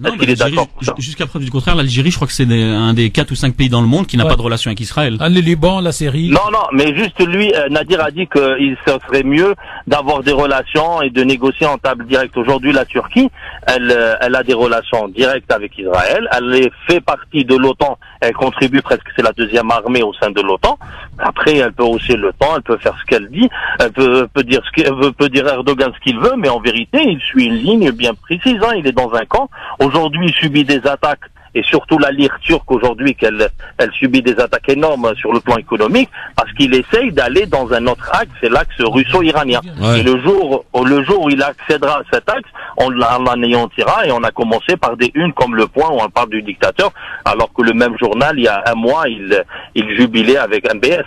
Est-ce qu'il est d'accord? Jusqu'à preuve du contraire, l'Algérie, je crois que c'est un des 4 ou 5 pays dans le monde qui n'a pas de relation avec Israël. Le Liban, la Syrie. Non, mais juste lui, Nadir a dit qu'il serait mieux d'avoir des relations et de négocier en table directe. Aujourd'hui, la Turquie, elle a des relations directes avec Israël. Elle fait partie de l'OTAN. Elle contribue presque, c'est la 2e armée au sein de l'OTAN. Après, elle peut hausser le temps, elle peut faire ce qu'elle dit, elle peut dire Erdogan ce qu'il veut, mais en vérité, il suit une ligne bien précise. Il est dans un camp. Aujourd'hui, il subit des attaques, et surtout la lire turque aujourd'hui, qu'elle subit des attaques énormes sur le plan économique, parce qu'il essaye d'aller dans un autre axe, c'est l'axe russo-iranien. Et le jour où il accédera à cet axe, on l'anéantira, et on a commencé par des unes comme Le Point, où on parle du dictateur, alors que le même journal, il y a un mois, il jubilait avec MBS.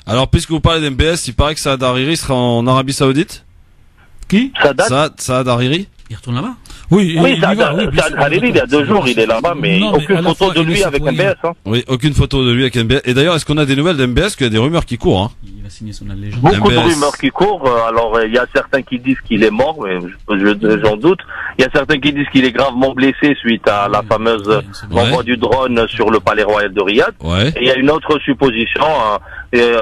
Alors, puisque vous parlez d'MBS, il paraît que Saad Hariri sera en Arabie Saoudite. Qui? Saad Hariri. Il retourne là-bas? Oui, Saad Hariri, il y a 2 jours, il est là-bas, mais aucune photo de lui avec MBS. Hein. Oui, aucune photo de lui avec MBS. Et d'ailleurs, est-ce qu'on a des nouvelles d'MBS? Parce qu'il y a des rumeurs qui courent. Hein. Il va signer son allégeance. Beaucoup de rumeurs qui courent. Alors, il y a certains qui disent qu'il est mort, mais j'en doute. Il y a certains qui disent qu'il est gravement blessé suite à la fameuse renvoi du drone sur le palais royal de Riyad. Ouais. Et il y a une autre supposition.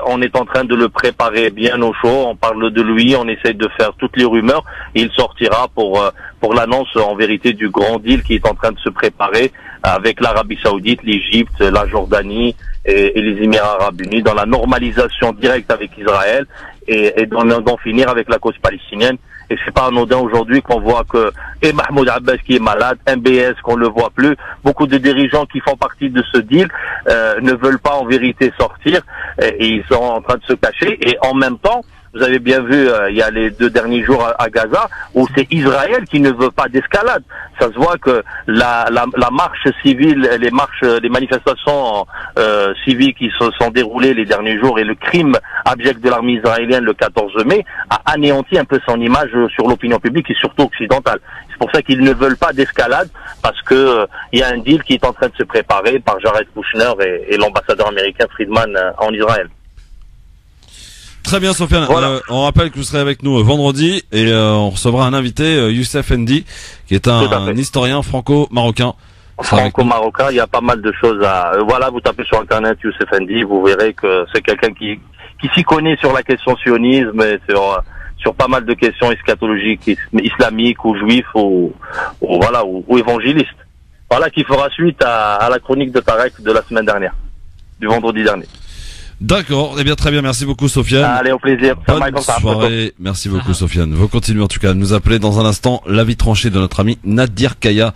On est en train de le préparer bien au chaud. On parle de lui, on essaye de faire toutes les rumeurs. Et il sortira pour l'annonce en vérité du grand deal qui est en train de se préparer avec l'Arabie Saoudite, l'Égypte, la Jordanie et les Émirats Arabes Unis dans la normalisation directe avec Israël et d'en finir avec la cause palestinienne. Et c'est pas anodin aujourd'hui qu'on voit que et Mahmoud Abbas qui est malade, MBS qu'on le voit plus, beaucoup de dirigeants qui font partie de ce deal ne veulent pas en vérité sortir et ils sont en train de se cacher. Et en même temps, vous avez bien vu, il y a les 2 derniers jours à Gaza, où c'est Israël qui ne veut pas d'escalade. Ça se voit que la marche civile, les manifestations civiles qui se sont déroulées les derniers jours et le crime abject de l'armée israélienne le 14 mai a anéanti un peu son image sur l'opinion publique et surtout occidentale. C'est pour ça qu'ils ne veulent pas d'escalade, parce que il y a un deal qui est en train de se préparer par Jared Kushner et l'ambassadeur américain Friedman en Israël. Très bien, Sofiane. Voilà. On rappelle que vous serez avec nous vendredi et on recevra un invité, Youssef Ndi, qui est un historien franco-marocain. Franco-marocain, il y a pas mal de choses à... voilà, vous tapez sur Internet Youssef Ndi, vous verrez que c'est quelqu'un qui s'y connaît sur la question sionisme et sur pas mal de questions eschatologiques, islamiques ou juifs ou évangélistes. Voilà, qui fera suite à la chronique de Tarek de la semaine dernière, du vendredi dernier. D'accord, eh bien très bien, merci beaucoup Sofiane. Allez, au plaisir. Bonne soirée, merci beaucoup Sofiane. Vous continuez en tout cas à nous appeler dans un instant, l'avis tranché de notre ami Nadir Kaya.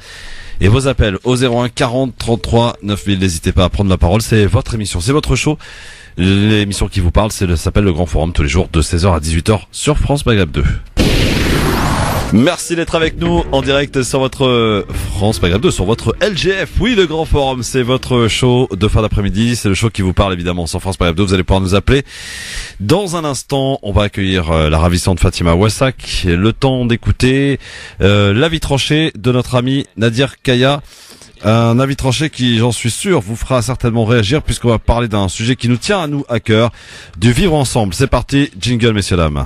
Et vos appels au 01 40 33 9000, n'hésitez pas à prendre la parole, c'est votre émission, c'est votre show. L'émission qui vous parle, s'appelle Le Grand Forum, tous les jours de 16h à 18h sur France Maghreb 2. Merci d'être avec nous en direct sur votre France Maghreb 2, sur votre LGF. Oui, le Grand Forum, c'est votre show de fin d'après-midi. C'est le show qui vous parle évidemment sur France Maghreb 2. Vous allez pouvoir nous appeler. Dans un instant, on va accueillir la ravissante Fatima Wassak. Le temps d'écouter l'avis tranché de notre ami Nadir Kaya. Un avis tranché qui, j'en suis sûr, vous fera certainement réagir puisqu'on va parler d'un sujet qui nous tient à nous à cœur, du vivre ensemble. C'est parti, jingle messieurs dames.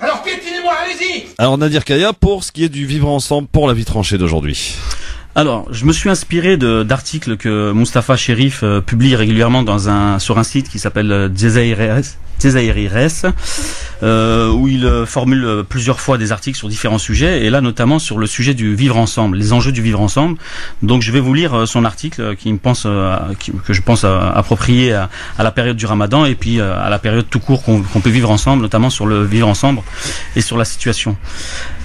Alors piétinez-moi, allez-y. Alors Nadir Kaya, pour ce qui est du vivre ensemble pour la vie tranchée d'aujourd'hui. Alors, je me suis inspiré d'articles que Mustafa Cherif publie régulièrement sur un site qui s'appelle Djezaïres, où il formule plusieurs fois des articles sur différents sujets, et là notamment sur le sujet du vivre ensemble, les enjeux du vivre ensemble. Donc je vais vous lire son article que je pense approprié à la période du Ramadan et puis à la période tout court qu'on peut vivre ensemble, notamment sur le vivre ensemble et sur la situation.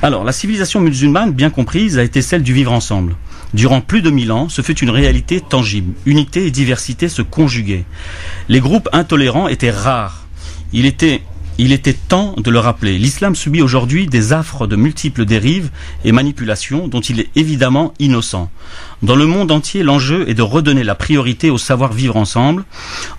Alors, la civilisation musulmane, bien comprise, a été celle du vivre ensemble. Durant plus de 1000 ans, ce fut une réalité tangible. Unité et diversité se conjuguaient. Les groupes intolérants étaient rares. Il était temps de le rappeler. L'islam subit aujourd'hui des affres de multiples dérives et manipulations dont il est évidemment innocent. Dans le monde entier, l'enjeu est de redonner la priorité au savoir-vivre ensemble,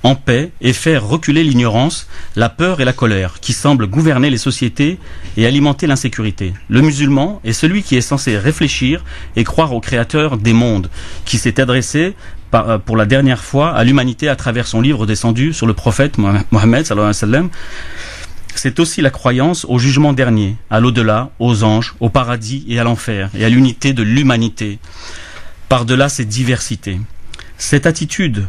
en paix, et faire reculer l'ignorance, la peur et la colère, qui semblent gouverner les sociétés et alimenter l'insécurité. Le musulman est celui qui est censé réfléchir et croire au Créateur des mondes, qui s'est adressé pour la dernière fois à l'humanité à travers son livre descendu sur le prophète Mohammed sallallahu alayhi wa sallam. C'est aussi la croyance au jugement dernier, à l'au-delà, aux anges, au paradis et à l'enfer, et à l'unité de l'humanité. Par-delà cette diversité. Cette attitude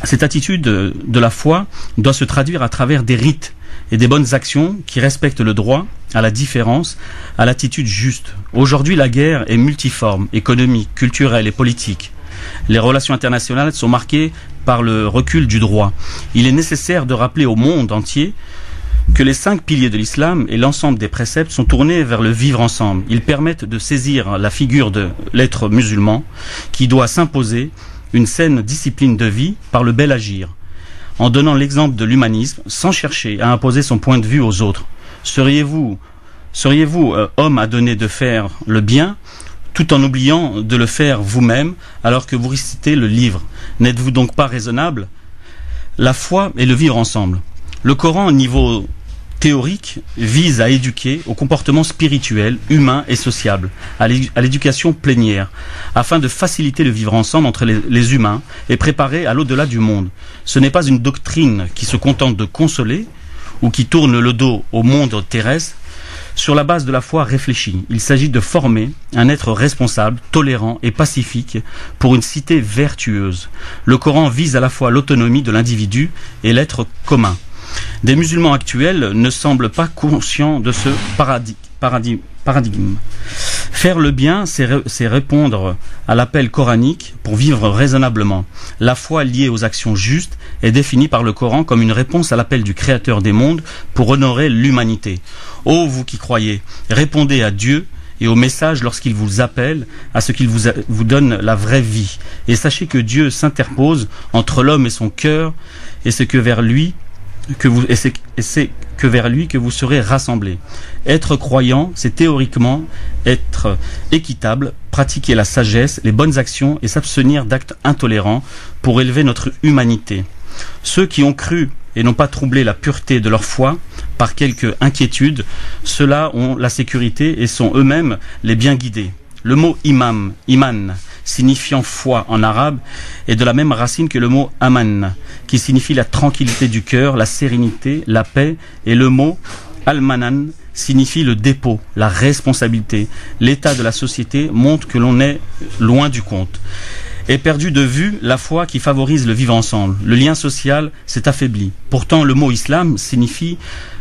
de la foi doit se traduire à travers des rites et des bonnes actions qui respectent le droit à la différence, à l'attitude juste. Aujourd'hui, la guerre est multiforme, économique, culturelle et politique. Les relations internationales sont marquées par le recul du droit. Il est nécessaire de rappeler au monde entier que les 5 piliers de l'islam et l'ensemble des préceptes sont tournés vers le vivre ensemble. Ils permettent de saisir la figure de l'être musulman qui doit s'imposer une saine discipline de vie par le bel agir, en donnant l'exemple de l'humanisme sans chercher à imposer son point de vue aux autres. Seriez-vous homme à donner de faire le bien tout en oubliant de le faire vous-même alors que vous récitez le livre. N'êtes-vous donc pas raisonnable? La foi et le vivre ensemble. Le Coran, au niveau théorique, vise à éduquer au comportement spirituel, humain et sociable, à l'éducation plénière, afin de faciliter le vivre ensemble entre les humains et préparer à l'au-delà du monde. Ce n'est pas une doctrine qui se contente de consoler ou qui tourne le dos au monde terrestre sur la base de la foi réfléchie. Il s'agit de former un être responsable, tolérant et pacifique pour une cité vertueuse. Le Coran vise à la fois l'autonomie de l'individu et l'être commun. Des musulmans actuels ne semblent pas conscients de ce paradigme. Faire le bien, c'est répondre à l'appel coranique pour vivre raisonnablement. La foi liée aux actions justes est définie par le Coran comme une réponse à l'appel du Créateur des mondes pour honorer l'humanité. Ô vous qui croyez, répondez à Dieu et au message lorsqu'il vous appelle à ce qu'il vous donne la vraie vie. Et sachez que Dieu s'interpose entre l'homme et son cœur et c'est vers lui que vous serez rassemblés. Être croyant, c'est théoriquement être équitable, pratiquer la sagesse, les bonnes actions et s'abstenir d'actes intolérants pour élever notre humanité. Ceux qui ont cru et n'ont pas troublé la pureté de leur foi par quelque inquiétude, ceux-là ont la sécurité et sont eux-mêmes les bien guidés. Le mot iman, signifiant foi en arabe, est de la même racine que le mot aman, qui signifie la tranquillité du cœur, la sérénité, la paix, et le mot almanan signifie le dépôt, la responsabilité. L'état de la société montre que l'on est loin du compte. Est perdu de vue la foi qui favorise le vivre ensemble. Le lien social s'est affaibli. Pourtant, le mot islam signifie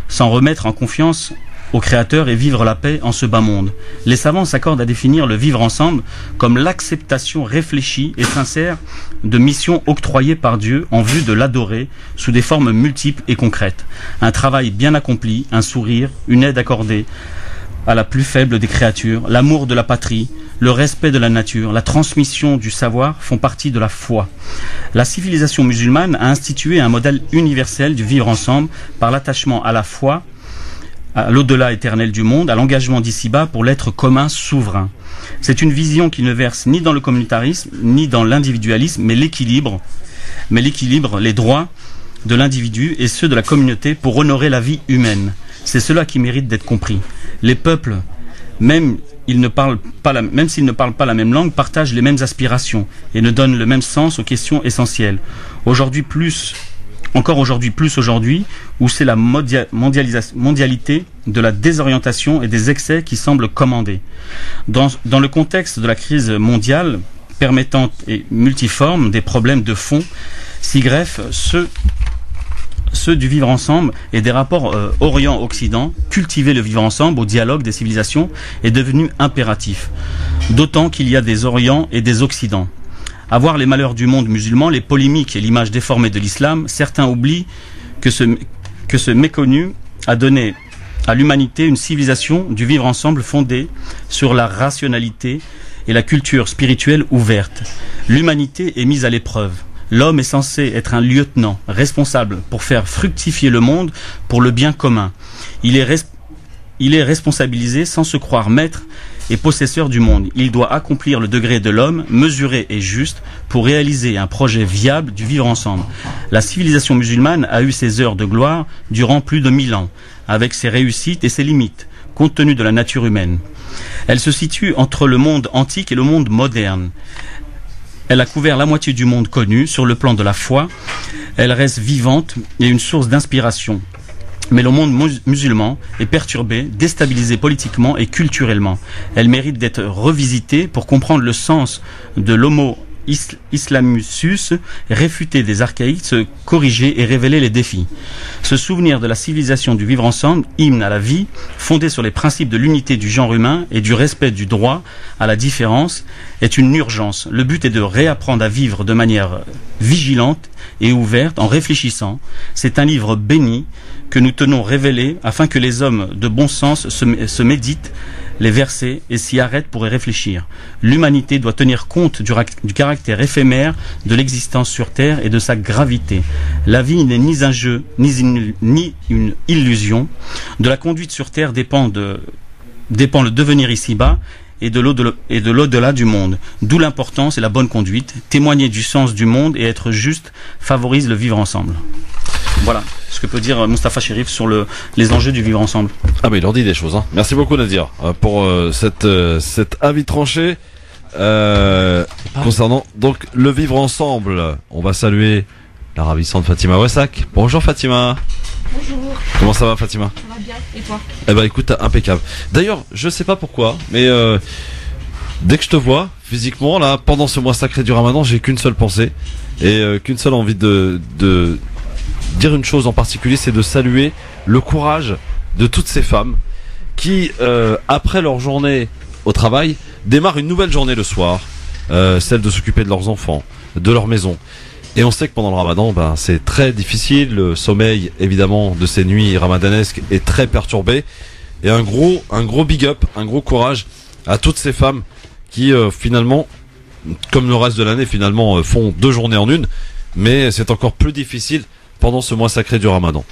s'en remettre en confiance au Créateur et vivre la paix en ce bas monde. Les savants s'accordent à définir le vivre ensemble comme l'acceptation réfléchie et sincère de missions octroyées par Dieu en vue de l'adorer sous des formes multiples et concrètes. Un travail bien accompli, un sourire, une aide accordée à la plus faible des créatures, l'amour de la patrie, le respect de la nature, la transmission du savoir font partie de la foi. La civilisation musulmane a institué un modèle universel du vivre ensemble par l'attachement à la foi, à l'au-delà éternel du monde, à l'engagement d'ici-bas pour l'être commun souverain. C'est une vision qui ne verse ni dans le communautarisme, ni dans l'individualisme, mais l'équilibre, les droits de l'individu et ceux de la communauté pour honorer la vie humaine. C'est cela qui mérite d'être compris. Les peuples, même s'ils ne parlent pas la même langue, partagent les mêmes aspirations et ne donnent le même sens aux questions essentielles. Aujourd'hui, où c'est la mondialité de la désorientation et des excès qui semblent commander. Dans le contexte de la crise mondiale, permettante et multiforme des problèmes de fond, s'y greffent ceux du vivre ensemble et des rapports Orient-Occident. Cultiver le vivre ensemble au dialogue des civilisations est devenu impératif. D'autant qu'il y a des Orients et des Occidents. À voir les malheurs du monde musulman, les polémiques et l'image déformée de l'islam, certains oublient que ce méconnu a donné à l'humanité une civilisation du vivre ensemble fondée sur la rationalité et la culture spirituelle ouverte. L'humanité est mise à l'épreuve. L'homme est censé être un lieutenant responsable pour faire fructifier le monde pour le bien commun. Il est responsabilisé sans se croire maître et possesseur du monde. Il doit accomplir le degré de l'homme, mesuré et juste, pour réaliser un projet viable du vivre ensemble. La civilisation musulmane a eu ses heures de gloire durant plus de 1000 ans, avec ses réussites et ses limites, compte tenu de la nature humaine. Elle se situe entre le monde antique et le monde moderne. Elle a couvert la moitié du monde connu sur le plan de la foi. Elle reste vivante et une source d'inspiration. Mais le monde musulman est perturbé, déstabilisé politiquement et culturellement. Elle mérite d'être revisitée pour comprendre le sens de l'homo islamusus, réfuter des archaïques, se corriger et révéler les défis. Se souvenir de la civilisation du vivre ensemble, hymne à la vie, fondé sur les principes de l'unité du genre humain et du respect du droit à la différence, est une urgence. Le but est de réapprendre à vivre de manière vigilante et ouverte en réfléchissant. C'est un livre béni que nous tenons révélé afin que les hommes de bon sens se méditent les versets et s'y arrêtent pour y réfléchir. L'humanité doit tenir compte du caractère éphémère de l'existence sur Terre et de sa gravité. La vie n'est ni un jeu, ni une illusion. De la conduite sur Terre dépend le devenir ici-bas et de l'au-delà du monde. D'où l'importance et la bonne conduite. Témoigner du sens du monde et être juste favorise le vivre ensemble. Voilà ce que peut dire Mustapha Chérif sur les enjeux du vivre ensemble. Ah mais il leur dit des choses. Hein. Merci beaucoup Nadir pour cet avis tranché concernant donc le vivre ensemble. On va saluer la ravissante Fatima Wassak. Bonjour Fatima. Bonjour. Comment ça va Fatima? Ça va bien, et toi? Eh ben écoute, impeccable. D'ailleurs, je sais pas pourquoi, mais dès que je te vois physiquement là, pendant ce mois sacré du Ramadan, j'ai qu'une seule pensée et qu'une seule envie de dire une chose en particulier, c'est de saluer le courage de toutes ces femmes qui, après leur journée au travail, démarrent une nouvelle journée le soir, celle de s'occuper de leurs enfants, de leur maison. Et on sait que pendant le Ramadan, c'est très difficile. Le sommeil, évidemment, de ces nuits ramadanesques est très perturbé. Et un gros big up, un gros courage à toutes ces femmes qui, finalement, comme le reste de l'année, finalement, font 2 journées en une. Mais c'est encore plus difficile pendant ce mois sacré du Ramadan.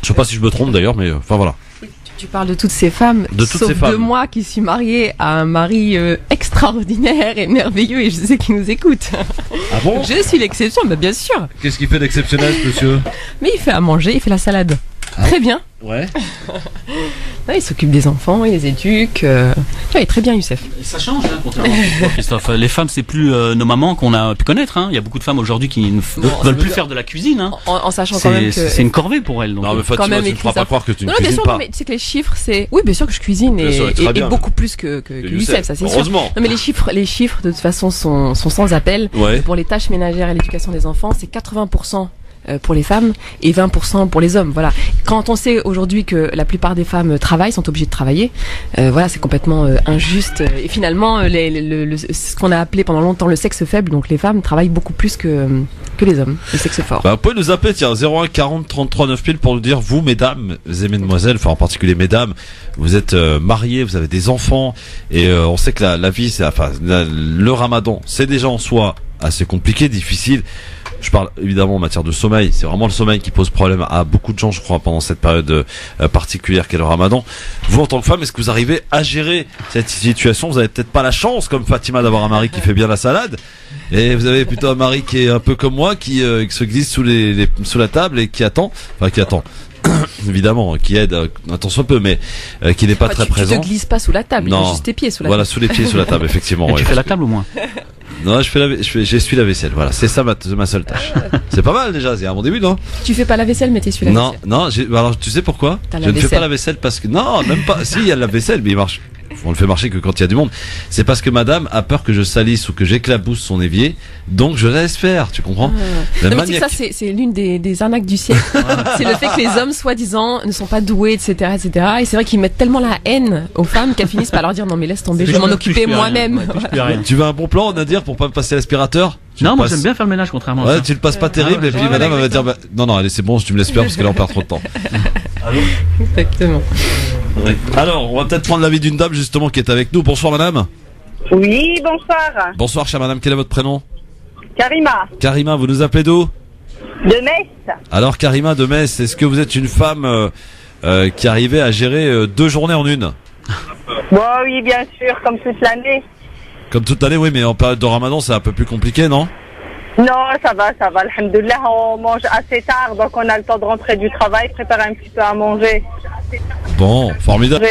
Je sais pas si je me trompe d'ailleurs, mais enfin voilà. Tu parles de toutes ces femmes, sauf de moi qui suis mariée à un mari extraordinaire et merveilleux et je sais qu'il nous écoute. Ah bon? Je suis l'exception, bien sûr. Qu'est-ce qu'il fait d'exceptionnel, monsieur? Mais il fait à manger, il fait la salade. Très bien. Ouais. Il s'occupe des enfants, il les éduque. Il est très bien, Youssef. Ça change, hein, contrairement à toi, Christophe. Les femmes, c'est plus nos mamans qu'on a pu connaître. Hein. Il y a beaucoup de femmes aujourd'hui qui ne veulent plus faire de la cuisine. Hein. En sachant quand même que c'est une corvée pour elles. Donc. Non, mais Fatima, tu ne feras pas croire que tu ne cuisines bien sûr, pas. Mais tu sais que les chiffres, c'est... Oui, bien sûr que je cuisine et beaucoup plus que Youssef, ça c'est sûr. Heureusement. Non, mais les chiffres de toute façon sont sans appel. Ouais. Pour les tâches ménagères et l'éducation des enfants, c'est 80% pour les femmes et 20% pour les hommes. Voilà. Quand on sait aujourd'hui que la plupart des femmes travaillent, sont obligées de travailler, voilà, c'est complètement injuste. Et finalement, ce qu'on a appelé pendant longtemps le sexe faible, donc les femmes travaillent beaucoup plus que les hommes, le sexe fort. Vous pouvez nous appeler, tiens, 01 40 33 9000 pour nous dire, vous, mesdames et mesdemoiselles, enfin en particulier mesdames, vous êtes mariées, vous avez des enfants, et on sait que la vie, le Ramadan, c'est déjà en soi assez compliqué, difficile. Je parle évidemment en matière de sommeil. C'est vraiment le sommeil qui pose problème à beaucoup de gens, je crois, pendant cette période particulière qu'est le Ramadan. Vous, en tant que femme, est-ce que vous arrivez à gérer cette situation? Vous avez peut-être pas la chance, comme Fatima, d'avoir un mari qui fait bien la salade. Et vous avez plutôt un mari qui est un peu comme moi, qui se glisse sous la table et qui attend. Enfin, qui attend. Évidemment, qui aide un tant soit peu, mais qui n'est pas très présent. Tu te glisses pas sous la table, il y a juste tes pieds sous la table. Voilà, sous les pieds sous la table, effectivement. Tu fais la table au moins? Non, j'essuie la vaisselle. Voilà, c'est ça ma seule tâche. C'est pas mal déjà, c'est un bon début, non? Tu fais pas la vaisselle, mais t'essuies la vaisselle. Non. Alors tu sais pourquoi? Je ne fais pas la vaisselle parce que non, même pas. Si, il y a la vaisselle, mais il marche. On le fait marcher que quand il y a du monde. C'est parce que madame a peur que je salisse ou que j'éclabousse son évier, donc je la laisse faire, tu comprends? Non, mais ça, c'est l'une des arnaques du siècle. C'est le fait que les hommes, soi-disant, ne sont pas doués, etc., etc. Et c'est vrai qu'ils mettent tellement la haine aux femmes qu'elles finissent par leur dire non mais laisse tomber, je vais m'en occuper moi-même. Tu veux un bon plan, Nadir, pour pas me passer l'aspirateur? Non, moi j'aime bien faire le ménage, contrairement à ça. Tu le passes pas terrible, et puis madame elle va dire non, allez, c'est bon, tu me laisses faire parce que là on perd trop de temps. Allô? Exactement. Ouais. Alors, on va peut-être prendre l'avis d'une dame justement qui est avec nous. Bonsoir madame. Oui, bonsoir. Bonsoir chère madame, quel est votre prénom? Karima. Karima, vous nous appelez d'où? De Metz. Alors Karima de Metz, est-ce que vous êtes une femme qui arrivait à gérer 2 journées en une? Bon, oui, bien sûr, comme toute l'année. Comme toute l'année, oui, mais en période de Ramadan, c'est un peu plus compliqué, non? Non, ça va, alhamdoulilah, on mange assez tard, donc on a le temps de rentrer du travail, préparer un petit peu à manger. Bon, formidable.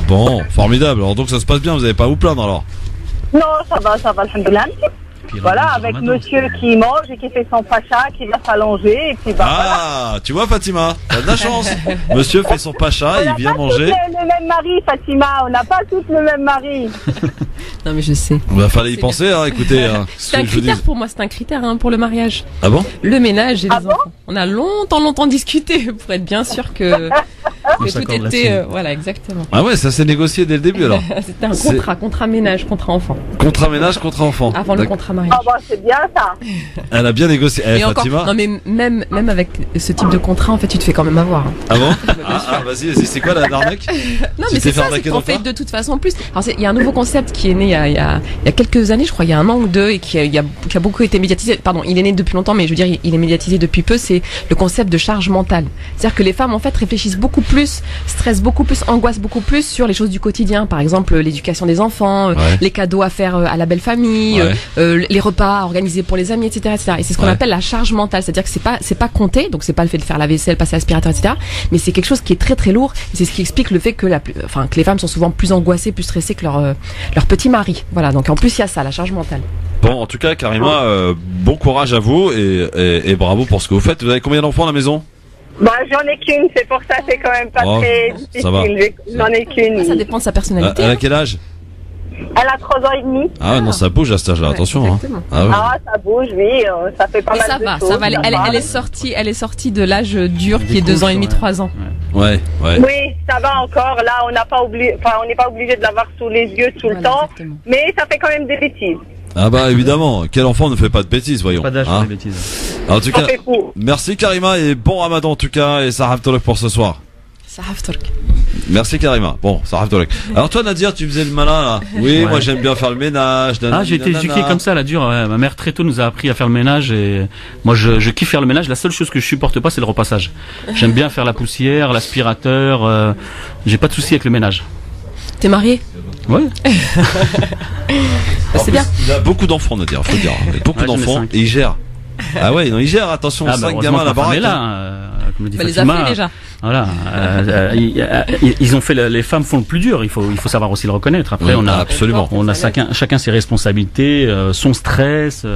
Bon, formidable. Alors donc ça se passe bien, vous n'avez pas à vous plaindre alors? Non, ça va, alhamdoulilah. Voilà, avec monsieur qui mange et qui fait son pacha, qui va s'allonger, et puis tu vois Fatima, t'as de la chance. Monsieur fait son pacha, il vient manger. On n'a pas tous le même mari, Fatima, on n'a pas tous le même mari. Non mais je sais. Fallait y penser, hein, écoutez. C'est un critère pour moi, c'est un critère pour le mariage. Ah bon? Le ménage et les enfants. On a longtemps discuté pour être bien sûr que tout était... voilà, exactement. Ah ouais, ça s'est négocié dès le début alors. C'était un contrat ménage, contrat enfant. Contrat ménage, contrat enfant. Avant le contrat mariage. Ah bah c'est bien ça. Elle a bien négocié. Fatima. Non mais même avec ce type de contrat, en fait, tu te fais quand même avoir. Ah bon? Vas-y, c'est quoi la arnaque? Non mais c'est ça, c'est qu'en fait de toute façon en plus. Alors il y a un nouveau concept qui est né il y a quelques années, je crois, il y a 1 an ou 2, et qui a beaucoup été médiatisé. Pardon, il est né depuis longtemps, mais je veux dire, il est médiatisé depuis peu. C'est le concept de charge mentale. C'est-à-dire que les femmes en fait réfléchissent beaucoup plus plus, stressent beaucoup plus, angoissent beaucoup plus sur les choses du quotidien. Par exemple, l'éducation des enfants, les cadeaux à faire à la belle famille, les repas organisés pour les amis, etc., etc. Et c'est ce qu'on appelle la charge mentale. C'est-à-dire que c'est pas compté, donc c'est pas le fait de faire la vaisselle, passer l'aspirateur, etc. Mais c'est quelque chose qui est très très lourd. Et c'est ce qui explique le fait que que les femmes sont souvent plus angoissées, plus stressées que leur petit mari. Voilà. Donc en plus il y a ça, la charge mentale. Bon, en tout cas, Karima, bon courage à vous et bravo pour ce que vous faites. Vous avez combien d'enfants à la maison? Bah, j'en ai qu'une, c'est pour ça, c'est quand même pas très difficile. Ça va. J'en ai qu'une. Ça dépend de sa personnalité. Elle a quel âge? Elle a 3 ans et demi. Ah non, ça bouge à cet âge-là, attention. Hein. Ça bouge, oui, ça fait pas mal de choses. Ça va, elle est sortie de l'âge dur qui est 2 ans et demi, 3 ans. Ouais. Oui, ça va encore. Là, on n'est pas obligé de l'avoir sous les yeux tout le temps. Exactement. Mais ça fait quand même des bêtises. Ah bah évidemment, quel enfant ne fait pas de bêtises, voyons. Pas d'âge pour les bêtises. En tout cas, merci Karima et bon Ramadan en tout cas et Saraf Tolok pour ce soir. Saraf Tolok. Merci Karima. Bon, Saraf Tolok. Alors toi Nadir, tu faisais le malin là. Oui, moi j'aime bien faire le ménage. J'ai été éduqué comme ça, la dure. Ma mère très tôt nous a appris à faire le ménage et moi je kiffe faire le ménage. La seule chose que je supporte pas, c'est le repassage. J'aime bien faire la poussière, l'aspirateur. J'ai pas de souci avec le ménage. T'es marié? Ouais. C'est bien. Il a beaucoup d'enfants, Nadir, faut dire. Beaucoup d'enfants et il gère. Ah ouais, non, il gère, attention, 5 gamins à la baraque. Comme le dit les Fatima, a fait déjà. Voilà, ils ont fait les femmes font le plus dur. Il faut savoir aussi le reconnaître. Après, on a chacun ses responsabilités, son stress.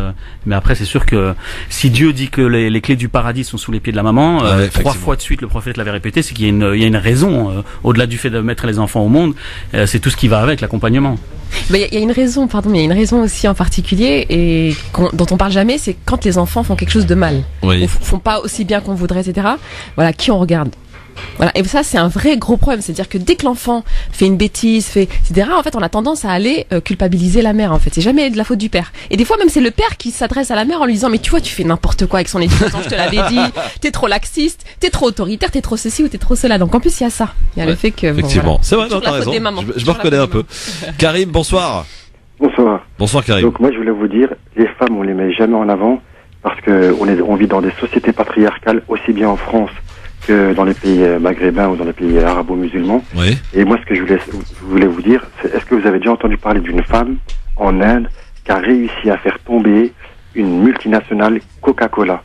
Mais après, c'est sûr que si Dieu dit que les clés du paradis sont sous les pieds de la maman, 3 fois de suite le prophète l'avait répété, c'est qu'il y a une raison au-delà du fait de mettre les enfants au monde. C'est tout ce qui va avec l'accompagnement. Il y a une raison, mais il y a une raison aussi en particulier et dont on parle jamais, c'est quand les enfants font quelque chose de mal, ou font pas aussi bien qu'on voudrait, etc. Voilà, qui on regarde. Voilà, et ça c'est un vrai gros problème, c'est-à-dire que dès que l'enfant fait une bêtise, etc. En fait, on a tendance à aller culpabiliser la mère. En fait, c'est jamais de la faute du père. Et des fois même c'est le père qui s'adresse à la mère en lui disant mais tu vois, tu fais n'importe quoi avec son éducation. Je te l'avais dit, t'es trop laxiste, t'es trop autoritaire, t'es trop ceci ou t'es trop cela. Donc en plus il y a ça, il y a le fait que effectivement, c'est vrai, t'as raison. Je me reconnais un peu. Karim, bonsoir. Bonsoir Karim. Donc moi je voulais vous dire, les femmes on les met jamais en avant parce que on vit dans des sociétés patriarcales aussi bien en France que dans les pays maghrébins ou dans les pays arabo-musulmans. Oui. Et moi, ce que je voulais vous dire, c'est est-ce que vous avez déjà entendu parler d'une femme en Inde qui a réussi à faire tomber une multinationale Coca-Cola?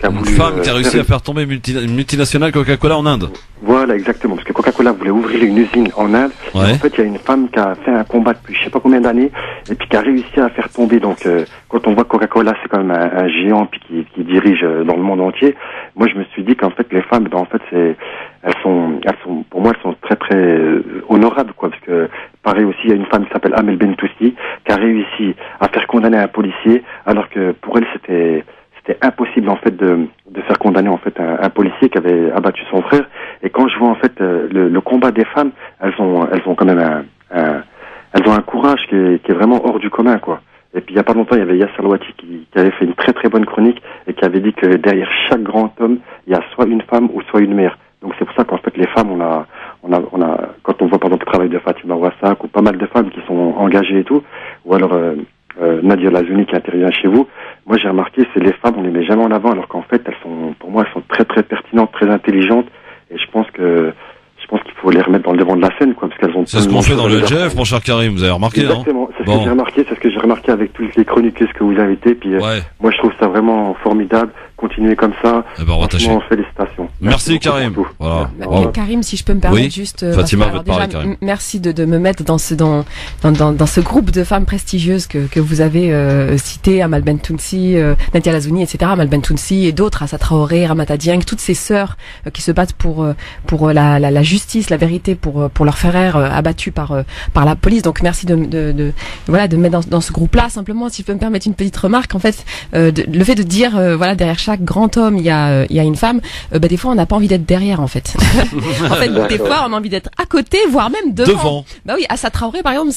Une femme qui a réussi à faire tomber une multinationale Coca-Cola en Inde. Voilà, exactement. Parce que Coca-Cola voulait ouvrir une usine en Inde. Ouais. Et en fait, il y a une femme qui a fait un combat depuis je sais pas combien d'années et puis qui a réussi à faire tomber. Donc, quand on voit Coca-Cola, c'est quand même un géant puis qui dirige dans le monde entier. Moi, je me suis dit qu'en fait, les femmes, en fait, elles sont, pour moi, elles sont très très honorables, quoi. Parce que pareil aussi, il y a une femme qui s'appelle Amel Bentoussi qui a réussi à faire condamner un policier, alors que pour elle, c'était impossible en fait de faire condamner en fait un policier qui avait abattu son frère. Et quand je vois en fait le combat des femmes, elles ont quand même elles ont un courage qui est vraiment hors du commun, quoi. Et puis il y a pas longtemps, il y avait Yasser Louati qui avait fait une très très bonne chronique et qui avait dit que derrière chaque grand homme, il y a soit une femme ou soit une mère. Donc c'est pour ça qu'en fait les femmes, on a quand on voit par exemple le travail de Fatima Wassak ou pas mal de femmes qui sont engagées et tout, ou alors Nadia Lazouni qui intervient chez vous. Moi, j'ai remarqué, c'est les femmes, on les met jamais en avant, alors qu'en fait, pour moi, elles sont très très pertinentes, très intelligentes, et je pense qu'il faut les remettre dans le devant de la scène, quoi, parce qu'elles ont. C'est ce qu'on fait dans le LGF, mon cher Karim, vous avez remarqué, non? Exactement, c'est ce que j'ai remarqué avec toutes les chroniqueuses que vous invitez, puis moi, je trouve ça vraiment formidable. Continuez comme ça. Franchement, félicitations. Merci Karim. Voilà. Karim, si je peux me permettre juste, Fatima, merci de me mettre dans ce groupe de femmes prestigieuses que vous avez cité, Amal Bentounsi, Nadia Lazouni, etc. Amal Bentounsi et d'autres, Assa Traoré, Ramata Dieng, toutes ces sœurs qui se battent pour la justice, la vérité, pour leurs frères abattus par la police. Donc merci de me mettre dans ce groupe-là. Simplement, si je peux me permettre une petite remarque, en fait, le fait de dire derrière chaque grand homme il y a une femme, des fois on n'a pas envie d'être derrière, en fait. En fait, des fois on a envie d'être à côté, voire même devant. Bah oui, Assa Traoré par exemple,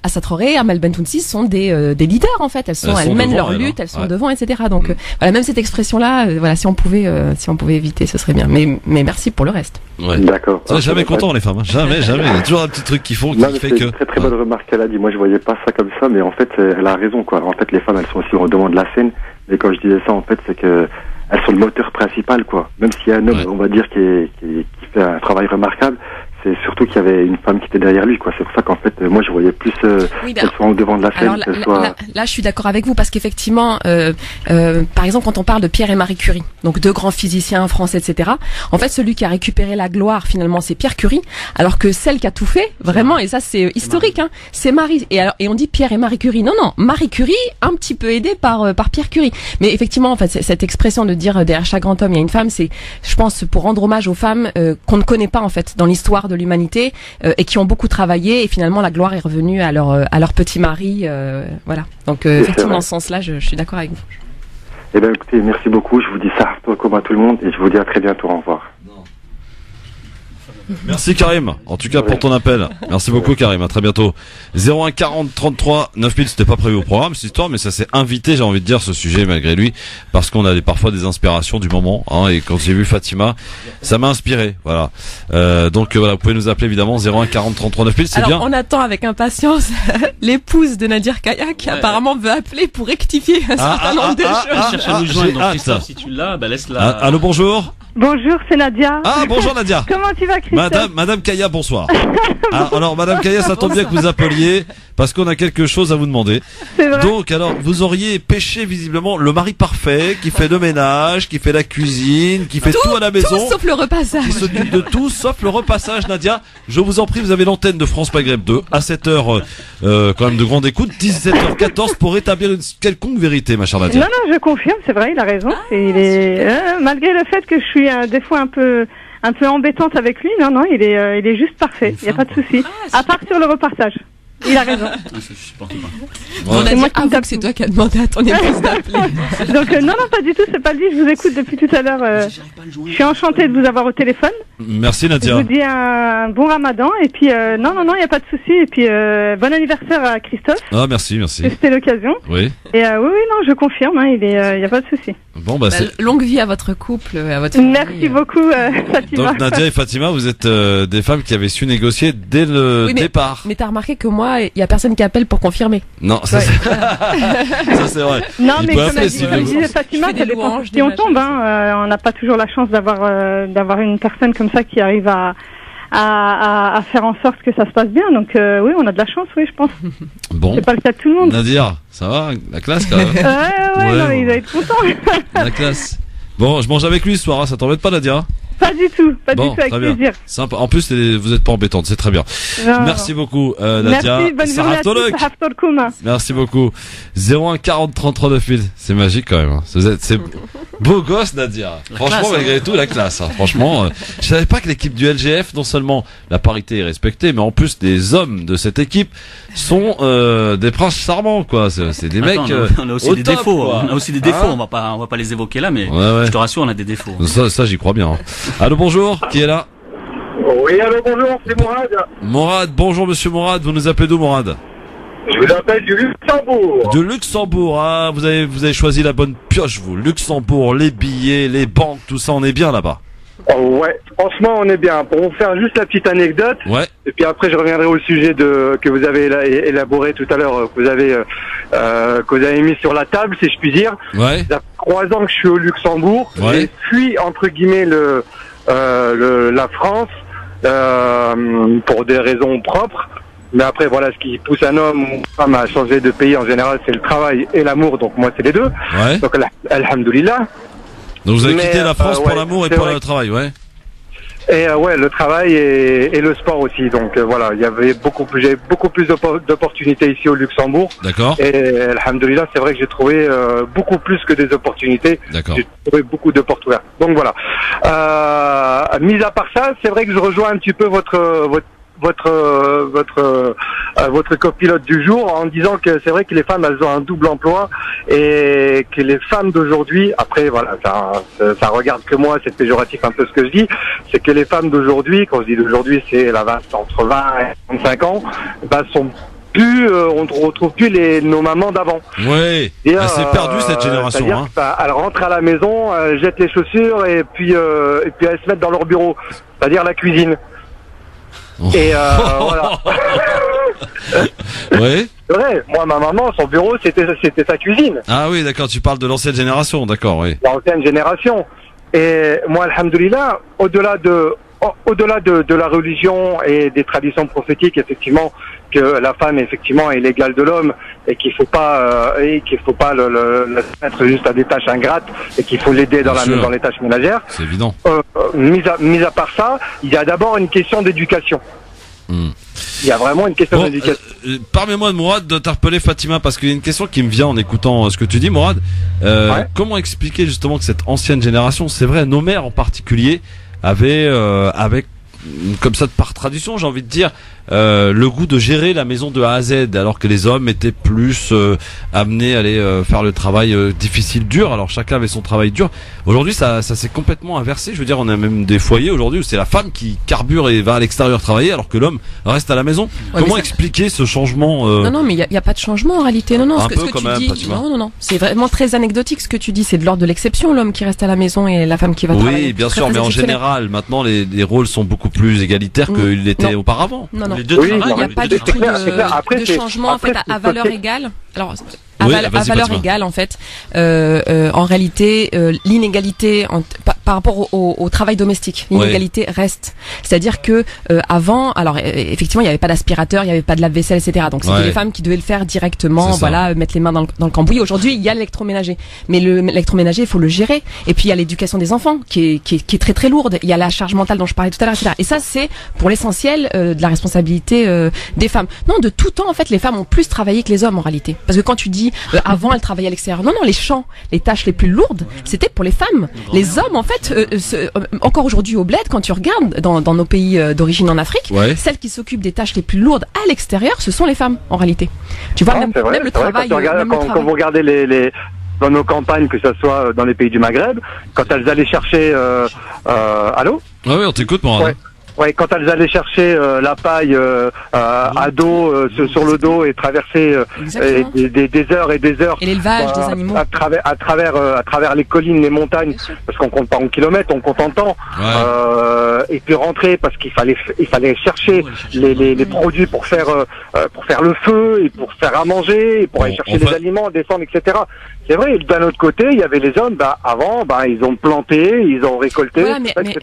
Assa Traoré, Amal Bentounsi sont des leaders, en fait. Elles mènent leur lutte, elles sont devant, etc. Donc voilà, même cette expression-là, si on pouvait éviter, ce serait bien. Mais merci pour le reste. Ouais. D'accord. Ça, jamais content les femmes, hein. Jamais. Il y a toujours un petit truc qui fait que. C'est une très très bonne remarque qu'elle a dit. Moi je voyais pas ça comme ça, mais en fait elle a raison, quoi. En fait les femmes elles sont aussi au devant de la scène. Et quand je disais ça, en fait, c'est que elles sont le moteur principal, quoi. Même s'il y a un homme, on va dire, qui fait un travail remarquable, c'est surtout qu'il y avait une femme qui était derrière lui, quoi. C'est pour ça qu'en fait, moi, je voyais plus qu'elle soit au devant de la scène. Alors là, je suis d'accord avec vous parce qu'effectivement, par exemple, quand on parle de Pierre et Marie Curie, donc deux grands physiciens français, etc. En fait, celui qui a récupéré la gloire, finalement, c'est Pierre Curie, alors que celle qui a tout fait, vraiment, et ça, c'est historique, hein, c'est Marie. Et on dit Pierre et Marie Curie. Non, Marie Curie, un petit peu aidée par Pierre Curie. Mais effectivement, en fait, cette expression de dire derrière chaque grand homme, il y a une femme, c'est, je pense, pour rendre hommage aux femmes qu'on ne connaît pas en fait dans l'histoire de l'humanité et qui ont beaucoup travaillé et finalement la gloire est revenue à leur petit mari, voilà. Donc effectivement dans ce sens-là, je suis d'accord avec vous. Eh ben écoutez, merci beaucoup. Je vous dis ça comme à tout le monde et je vous dis à très bientôt. Au revoir. Merci Karim, en tout cas pour ton appel. Merci beaucoup Karim, à très bientôt. 01 40 33 9000, c'était pas prévu au programme cette histoire, mais ça s'est invité, j'ai envie de dire, ce sujet malgré lui, parce qu'on a parfois des inspirations du moment, hein, et quand j'ai vu Fatima, ça m'a inspiré, voilà. Donc voilà, vous pouvez nous appeler évidemment 01 40 33 9000, c'est bien. Alors on attend avec impatience l'épouse de Nadir Kaya qui apparemment veut appeler pour rectifier un certain nombre de choses. Cherche à nous joindre, donc Christophe, si tu l'as, laisse-la. Allô, bonjour. Bonjour, c'est Nadia. Ah, bonjour Nadia. Comment tu vas, Christophe? Madame Kaya, bonsoir. Alors, Madame Kaya, ça tombe bien que vous appeliez, parce qu'on a quelque chose à vous demander. C'est vrai. Donc, alors, vous auriez pêché visiblement le mari parfait, qui fait le ménage, qui fait la cuisine, qui fait tout à la maison. Tout sauf le repassage. Qui s'occupe de tout, sauf le repassage, Nadia. Je vous en prie, vous avez l'antenne de France Maghreb 2, à 7h, quand même de grande écoute, 17h14, pour établir une quelconque vérité, ma chère Nadia. Non, je confirme, c'est vrai, il a raison. Malgré le fait que je suis des fois un peu embêtante avec lui, non, il est juste parfait, il n'y a pas de souci. À part sur le repassage. Il a raison. C'est moi qui me c'est toi qui as demandé à ton épouse d'appeler. Donc non, pas du tout, c'est pas lui, je vous écoute depuis tout à l'heure. Je suis enchantée de vous avoir au téléphone. Merci Nadia. Je vous dis un bon ramadan et puis non, il n'y a pas de souci et puis bon anniversaire à Christophe. Ah merci. C'était l'occasion. Oui. Et oui, non, je confirme, il n'y a pas de souci. Bon longue vie à votre couple, à votre famille. Merci beaucoup Fatima. Donc Nadia et Fatima, vous êtes des femmes qui avaient su négocier dès le départ. Mais t'as remarqué que moi, il y a personne qui appelle pour confirmer. Non, ça c'est vrai. Non, mais comme disait Fatima, ça dépend si on tombe. On n'a pas toujours la chance d'avoir une personne comme ça qui arrive à faire en sorte que ça se passe bien. Donc oui, on a de la chance, oui, je pense. Bon. C'est pas le cas de tout le monde. Nadia, ça va, la classe quand même. Ouais, non, il va être content. La classe. Bon, je mange avec lui ce soir, hein, ça t'embête pas Nadia? Pas du tout, avec plaisir. Sympa. En plus, vous êtes pas embêtante, c'est très bien. Non. Merci beaucoup, Nadia. Merci, bonne journée à tous. Merci beaucoup. 01 40 33 9000. C'est magique quand même. C'est beau gosse, Nadia. Franchement, malgré tout, la classe. Hein. Franchement, je savais pas que l'équipe du LGF, non seulement la parité est respectée, mais en plus, les hommes de cette équipe sont des princes charmants, quoi. C'est des mecs. On a aussi des défauts. Quoi. On a aussi des défauts. On va pas les évoquer là, mais je te rassure, on a des défauts. Ça j'y crois bien. Hein. Allô, bonjour, qui est là? Oui, allô, bonjour, c'est Mourad. Mourad, bonjour monsieur Mourad, vous nous appelez d'où Mourad? Je vous appelle du Luxembourg. De Luxembourg, ah, vous avez choisi la bonne pioche vous. Luxembourg, les billets, les banques, tout ça, on est bien là-bas. Oh, ouais, franchement on est bien. Pour vous faire juste la petite anecdote, et puis après je reviendrai au sujet que vous avez élaboré tout à l'heure, que vous avez mis sur la table, si je puis dire. Ouais. Il y a 3 ans que je suis au Luxembourg, j'ai fui entre guillemets la France pour des raisons propres. Mais après, voilà, ce qui pousse un homme ou une femme à changer de pays en général, c'est le travail et l'amour. Donc moi, c'est les deux. Ouais. Donc alhamdoulilah. Donc vous avez quitté la France pour l'amour et pour le travail, ouais. Et le travail et le sport aussi. Donc voilà, j'avais beaucoup plus d'opportunités ici au Luxembourg. D'accord. Et alhamdoulilah, c'est vrai que j'ai trouvé beaucoup plus que des opportunités. D'accord. J'ai trouvé beaucoup de portes ouvertes. Donc voilà. Mis à part ça, c'est vrai que je rejoins un petit peu votre copilote du jour en disant que c'est vrai que les femmes elles ont un double emploi et que les femmes d'aujourd'hui, après voilà, ça regarde que moi, c'est péjoratif un peu ce que je dis, c'est que les femmes d'aujourd'hui, quand je dis d'aujourd'hui, c'est entre 20 et 35 ans, sont plus, on ne retrouve plus nos mamans d'avant. Ouais. C'est perdu cette génération. Elles rentrent à la maison, elles jettent les chaussures et puis elles se mettent dans leur bureau, c'est-à-dire la cuisine. Et voilà. Ouais. C'est vrai. Moi, ma maman, son bureau, c'était sa cuisine. Ah oui, d'accord, tu parles de l'ancienne génération, d'accord, oui. L'ancienne génération. Et moi, alhamdoulilah, au-delà de la religion et des traditions prophétiques, effectivement, que la femme, effectivement, est l'égale de l'homme et qu'il faut pas le mettre juste à des tâches ingrates et qu'il faut l'aider dans les tâches ménagères. C'est évident. Mis à part ça, il y a d'abord une question d'éducation. Il y a vraiment une question d'éducation. Permets-moi, Mourad, d'interpeller Fatima, parce qu'il y a une question qui me vient en écoutant ce que tu dis, Mourad. Comment expliquer justement que cette ancienne génération, c'est vrai, nos mères en particulier, avaient avec comme ça par tradition, j'ai envie de dire, le goût de gérer la maison de A à Z, alors que les hommes étaient plus amenés à aller faire le travail difficile, dur. Alors chacun avait son travail dur. Aujourd'hui, ça s'est complètement inversé. Je veux dire, on a même des foyers aujourd'hui où c'est la femme qui carbure et va à l'extérieur travailler, alors que l'homme reste à la maison. Ouais, comment expliquer ce changement Non, mais il y a pas de changement en réalité. Non, ce que tu même, dis, Fatima. non, c'est vraiment très anecdotique ce que tu dis. C'est de l'ordre de l'exception, l'homme qui reste à la maison et la femme qui va travailler. Oui, bien sûr, mais en général, maintenant les rôles sont beaucoup plus égalitaires qu'ils l'étaient auparavant. Non. Les deux il n'y a pas du tout de changement en fait à valeur égale. Alors à valeur égale en fait. En réalité, l'inégalité par rapport au travail domestique, l'inégalité reste. C'est-à-dire que avant, alors effectivement, il n'y avait pas d'aspirateur, il n'y avait pas de lave-vaisselle, etc. Donc c'était les femmes qui devaient le faire directement, voilà, mettre les mains dans le cambouis. Aujourd'hui, il y a l'électroménager, mais l'électroménager, il faut le gérer. Et puis il y a l'éducation des enfants qui est très très lourde. Il y a la charge mentale dont je parlais tout à l'heure, etc. Et ça, c'est pour l'essentiel de la responsabilité des femmes. Non, de tout temps, en fait, les femmes ont plus travaillé que les hommes en réalité. Parce que quand tu dis avant, elles travaillaient à l'extérieur. Non, les champs, les tâches les plus lourdes, c'était pour les femmes. Les hommes, en fait, encore aujourd'hui au bled, quand tu regardes dans nos pays d'origine en Afrique, celles qui s'occupent des tâches les plus lourdes à l'extérieur, ce sont les femmes en réalité. Tu vois, même le travail. Quand vous regardez dans nos campagnes, que ce soit dans les pays du Maghreb, quand elles allaient chercher, allô? Oui, on t'écoute, moi. Ouais, quand elles allaient chercher la paille à dos sur le dos et traverser des heures et des heures et l'élevage des animaux à travers les collines, les montagnes, parce qu'on compte pas en kilomètres, on compte en temps. Et puis rentrer parce qu'il fallait chercher les produits pour faire le feu et pour faire à manger et pour aller chercher des aliments, descendre, etc. C'est vrai. D'un autre côté, il y avait les hommes. Avant, ils ont planté, ils ont récolté, etc.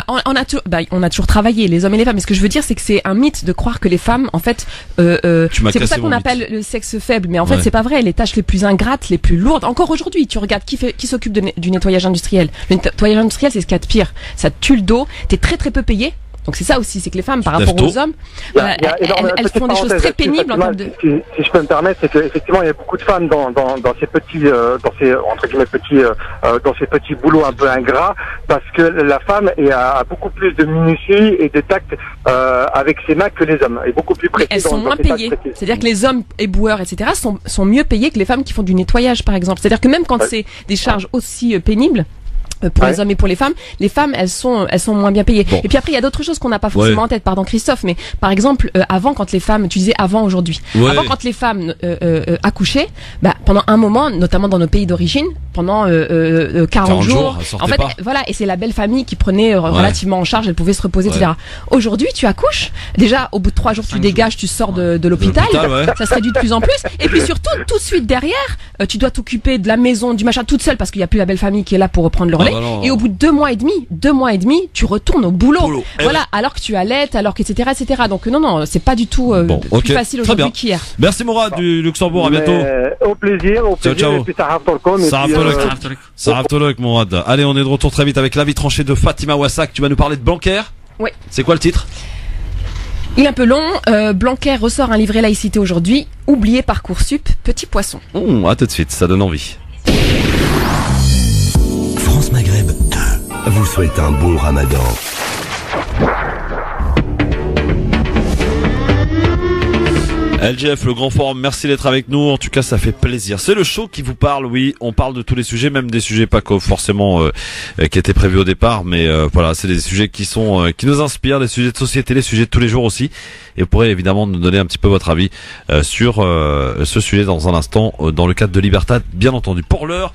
On a toujours travaillé, les hommes et les femmes. Mais ce que je veux dire, c'est que c'est un mythe de croire que les femmes, en fait, c'est pour ça qu'on appelle le sexe faible. Mais en fait, c'est pas vrai. Les tâches les plus ingrates, les plus lourdes. Encore aujourd'hui, tu regardes qui s'occupe du nettoyage industriel. Le nettoyage industriel, c'est ce qu'il y a de pire. Ça te tue le dos. T'es très très peu payé. Donc c'est ça aussi, c'est que les femmes, par rapport aux hommes, elles font des choses très pénibles en termes de. Si je peux me permettre, c'est qu'effectivement il y a beaucoup de femmes dans ces petits, entre guillemets dans ces petits boulots un peu ingrats, parce que la femme a beaucoup plus de minutie et de tact avec ses mains que les hommes, et beaucoup plus précis. Elles sont moins payées. C'est-à-dire que les hommes éboueurs, etc. sont mieux payés que les femmes qui font du nettoyage, par exemple. C'est-à-dire que même quand c'est des charges aussi pénibles. Pour les hommes et pour les femmes, elles sont moins bien payées. Et puis après, il y a d'autres choses qu'on n'a pas forcément en tête. Pardon, Christophe, mais par exemple, avant, quand les femmes, tu disais avant aujourd'hui, avant quand les femmes accouchaient, pendant un moment, notamment dans nos pays d'origine, pendant 40 jours, en fait, voilà, et c'est la belle famille qui prenait relativement en charge, elle pouvait se reposer, etc. Aujourd'hui, tu accouches, déjà au bout de 3 jours, tu dégages, tu sors de l'hôpital, ça se réduit de plus en plus, et puis surtout, tout de suite derrière, tu dois t'occuper de la maison, du machin, toute seule, parce qu'il n'y a plus la belle famille qui est là pour reprendre le relais. Et au bout de 2 mois et demi, tu retournes au boulot. Voilà, alors que tu allaites, alors que etc. Donc non, c'est pas du tout plus facile aujourd'hui qu'hier. Merci Mourad du Luxembourg, à bientôt. Au plaisir. Ciao. Et puis ça Mourad. Allez, on est de retour très vite avec l'avis tranché de Fatima Wassak. Tu vas nous parler de Blanquer. Oui. C'est quoi le titre? Il est un peu long. Blanquer ressort un livret laïcité aujourd'hui. Oublié Parcoursup, petit poisson. À tout de suite, ça donne envie. France Maghreb 2 vous souhaite un bon Ramadan. LGF, le grand forum, merci d'être avec nous. En tout cas, ça fait plaisir. C'est le show qui vous parle, oui. On parle de tous les sujets, même des sujets pas forcément qui étaient prévus au départ, mais voilà, c'est des sujets qui nous inspirent, des sujets de société, des sujets de tous les jours aussi. Et vous pourrez évidemment nous donner un petit peu votre avis sur ce sujet dans un instant, dans le cadre de Libertad, bien entendu. Pour l'heure,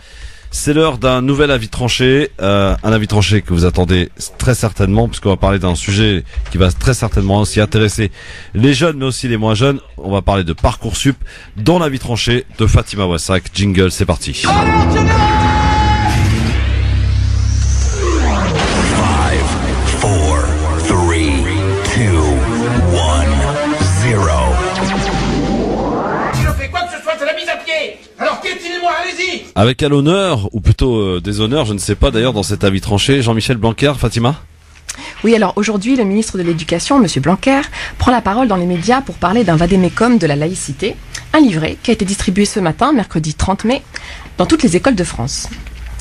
C'est l'heure d'un nouvel avis tranché, un avis tranché que vous attendez très certainement, puisqu'on va parler d'un sujet qui va très certainement aussi intéresser les jeunes, mais aussi les moins jeunes. On va parler de Parcoursup, dans l'avis tranché de Fatima Wassak. Jingle, c'est parti. 5, 4, 3, 2, 1, 0. Si je fais quoi que ce soit, c'est la mise à pied. Alors piétinez-moi, allez-y. Avec à l'honneur, ou plutôt des honneurs, je ne sais pas d'ailleurs dans cet avis tranché, Jean-Michel Blanquer, Fatima. Oui, alors aujourd'hui, le ministre de l'Éducation, M. Blanquer, prend la parole dans les médias pour parler d'un vade-mecum de la laïcité, un livret qui a été distribué ce matin, mercredi 30 mai, dans toutes les écoles de France.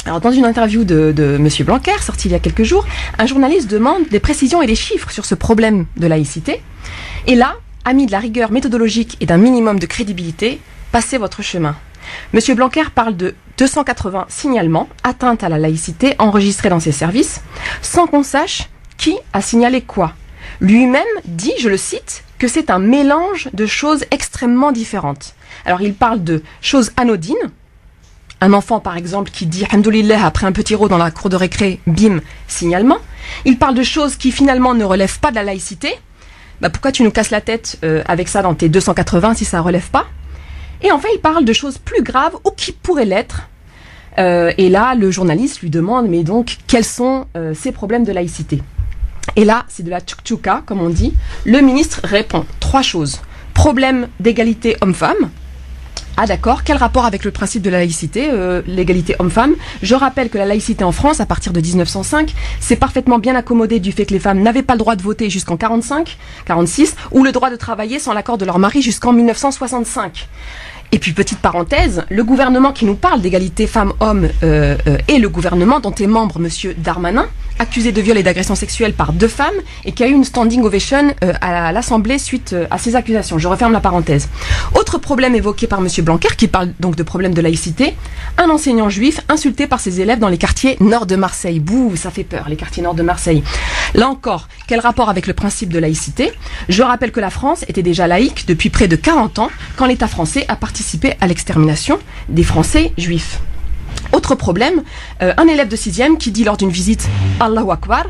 Alors, dans une interview de M. Blanquer, sortie il y a quelques jours, un journaliste demande des précisions et des chiffres sur ce problème de laïcité. Et là, amis de la rigueur méthodologique et d'un minimum de crédibilité, passez votre chemin. M. Blanquer parle de 280 signalements, atteintes à la laïcité, enregistrés dans ses services, sans qu'on sache qui a signalé quoi. Lui-même dit, je le cite, que c'est un mélange de choses extrêmement différentes. Alors il parle de choses anodines. Un enfant, par exemple, qui dit « Alhamdoulilah » après un petit rot dans la cour de récré, bim, signalement. Il parle de choses qui finalement ne relèvent pas de la laïcité. Bah, pourquoi tu nous casses la tête avec ça dans tes 280 si ça ne relève pas? Et enfin, il parle de choses plus graves ou qui pourraient l'être. Et là, le journaliste lui demande « Mais donc, quels sont ces problèmes de laïcité ?» Et là, c'est de la tchouk-tchouka, comme on dit. Le ministre répond 3 choses. Problème d'égalité homme-femme. Ah d'accord, quel rapport avec le principe de la laïcité, l'égalité homme-femme? Je rappelle que la laïcité en France, à partir de 1905, s'est parfaitement bien accommodée du fait que les femmes n'avaient pas le droit de voter jusqu'en 45, 46, ou le droit de travailler sans l'accord de leur mari jusqu'en 1965. Et puis, petite parenthèse, le gouvernement qui nous parle d'égalité femmes-hommes est le gouvernement dont est membre M. Darmanin, accusé de viol et d'agression sexuelle par 2 femmes et qui a eu une standing ovation à l'Assemblée suite à ces accusations. Je referme la parenthèse. Autre problème évoqué par M. Blanquer, qui parle donc de problème de laïcité, un enseignant juif insulté par ses élèves dans les quartiers nord de Marseille. Bouh, ça fait peur, les quartiers nord de Marseille. Là encore, quel rapport avec le principe de laïcité? Je rappelle que la France était déjà laïque depuis près de 40 ans, quand l'État français a participé à l'extermination des Français juifs. Autre problème, un élève de 6e qui dit lors d'une visite « Allahu Akbar »,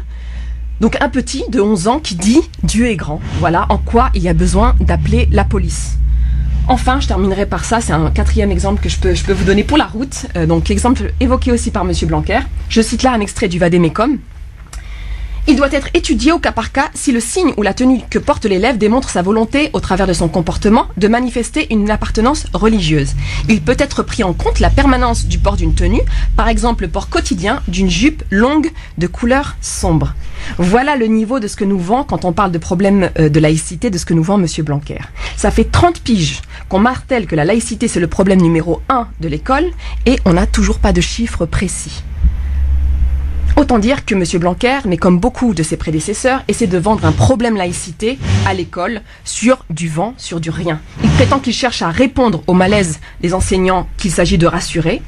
donc un petit de 11 ans qui dit « Dieu est grand ». Voilà en quoi il y a besoin d'appeler la police. Enfin, je terminerai par ça, c'est un 4e exemple que je peux vous donner pour la route. Donc exemple évoqué aussi par M. Blanquer. Je cite là un extrait du vade-mecum. Il doit être étudié au cas par cas si le signe ou la tenue que porte l'élève démontre sa volonté, au travers de son comportement, de manifester une appartenance religieuse. Il peut être pris en compte la permanence du port d'une tenue, par exemple le port quotidien d'une jupe longue de couleur sombre. Voilà le niveau de ce que nous vend quand on parle de problème de laïcité, de ce que nous vend M. Blanquer. Ça fait 30 piges qu'on martèle que la laïcité c'est le problème numéro 1 de l'école et on n'a toujours pas de chiffres précis. Autant dire que M. Blanquer, mais comme beaucoup de ses prédécesseurs, essaie de vendre un problème laïcité à l'école sur du vent, sur du rien. Il prétend qu'il cherche à répondre au malaise des enseignants qu'il s'agit de rassurer.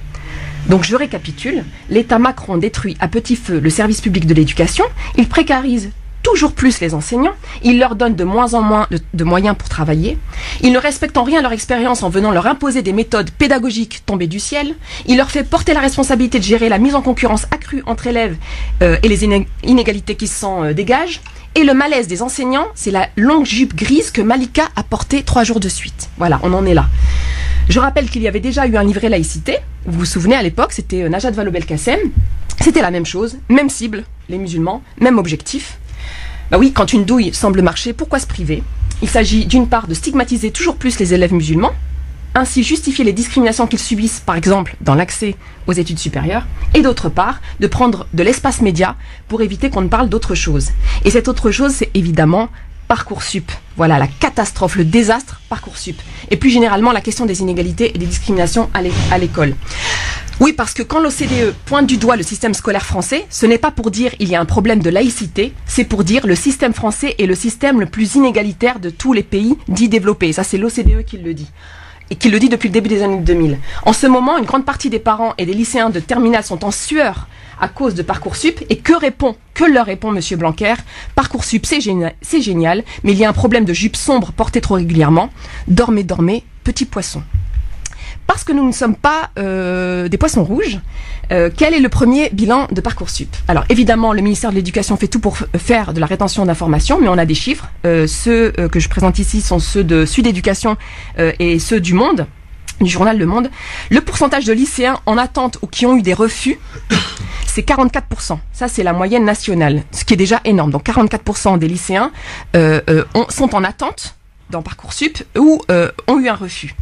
Donc je récapitule, l'État Macron détruit à petit feu le service public de l'éducation, il précarise toujours plus les enseignants, il leur donne de moins en moins de moyens pour travailler, il ne respecte en rien leur expérience en venant leur imposer des méthodes pédagogiques tombées du ciel, il leur fait porter la responsabilité de gérer la mise en concurrence accrue entre élèves et les inégalités qui s'en dégagent, et le malaise des enseignants, c'est la longue jupe grise que Malika a portée 3 jours de suite. Voilà, on en est là. Je rappelle qu'il y avait déjà eu un livret laïcité, vous vous souvenez à l'époque, c'était Najat Vallaud-Belkacem, c'était la même chose, même cible, les musulmans, même objectif. Bah oui, quand une douille semble marcher, pourquoi se priver? Il s'agit d'une part de stigmatiser toujours plus les élèves musulmans, ainsi justifier les discriminations qu'ils subissent, par exemple dans l'accès aux études supérieures, et d'autre part de prendre de l'espace média pour éviter qu'on ne parle d'autre chose. Et cette autre chose, c'est évidemment Parcoursup. Voilà, la catastrophe, le désastre Parcoursup. Et plus généralement, la question des inégalités et des discriminations à l'école. Oui, parce que quand l'OCDE pointe du doigt le système scolaire français, ce n'est pas pour dire il y a un problème de laïcité, c'est pour dire le système français est le système le plus inégalitaire de tous les pays dits développés. Ça, c'est l'OCDE qui le dit. Et qui le dit depuis le début des années 2000. En ce moment, une grande partie des parents et des lycéens de terminale sont en sueur à cause de Parcoursup. Et que leur répond M. Blanquer? Parcoursup, c'est génial, mais il y a un problème de jupe sombre portée trop régulièrement. Dormez, dormez, petit poisson. Parce que nous ne sommes pas des poissons rouges, quel est le premier bilan de Parcoursup? Alors évidemment, le ministère de l'Éducation fait tout pour faire de la rétention d'informations, mais on a des chiffres. Ceux que je présente ici sont ceux de Sud Éducation et ceux du Monde, du journal Le Monde. Le pourcentage de lycéens en attente ou qui ont eu des refus, c'est 44%. Ça, c'est la moyenne nationale, ce qui est déjà énorme. Donc 44% des lycéens sont en attente dans Parcoursup ou ont eu un refus.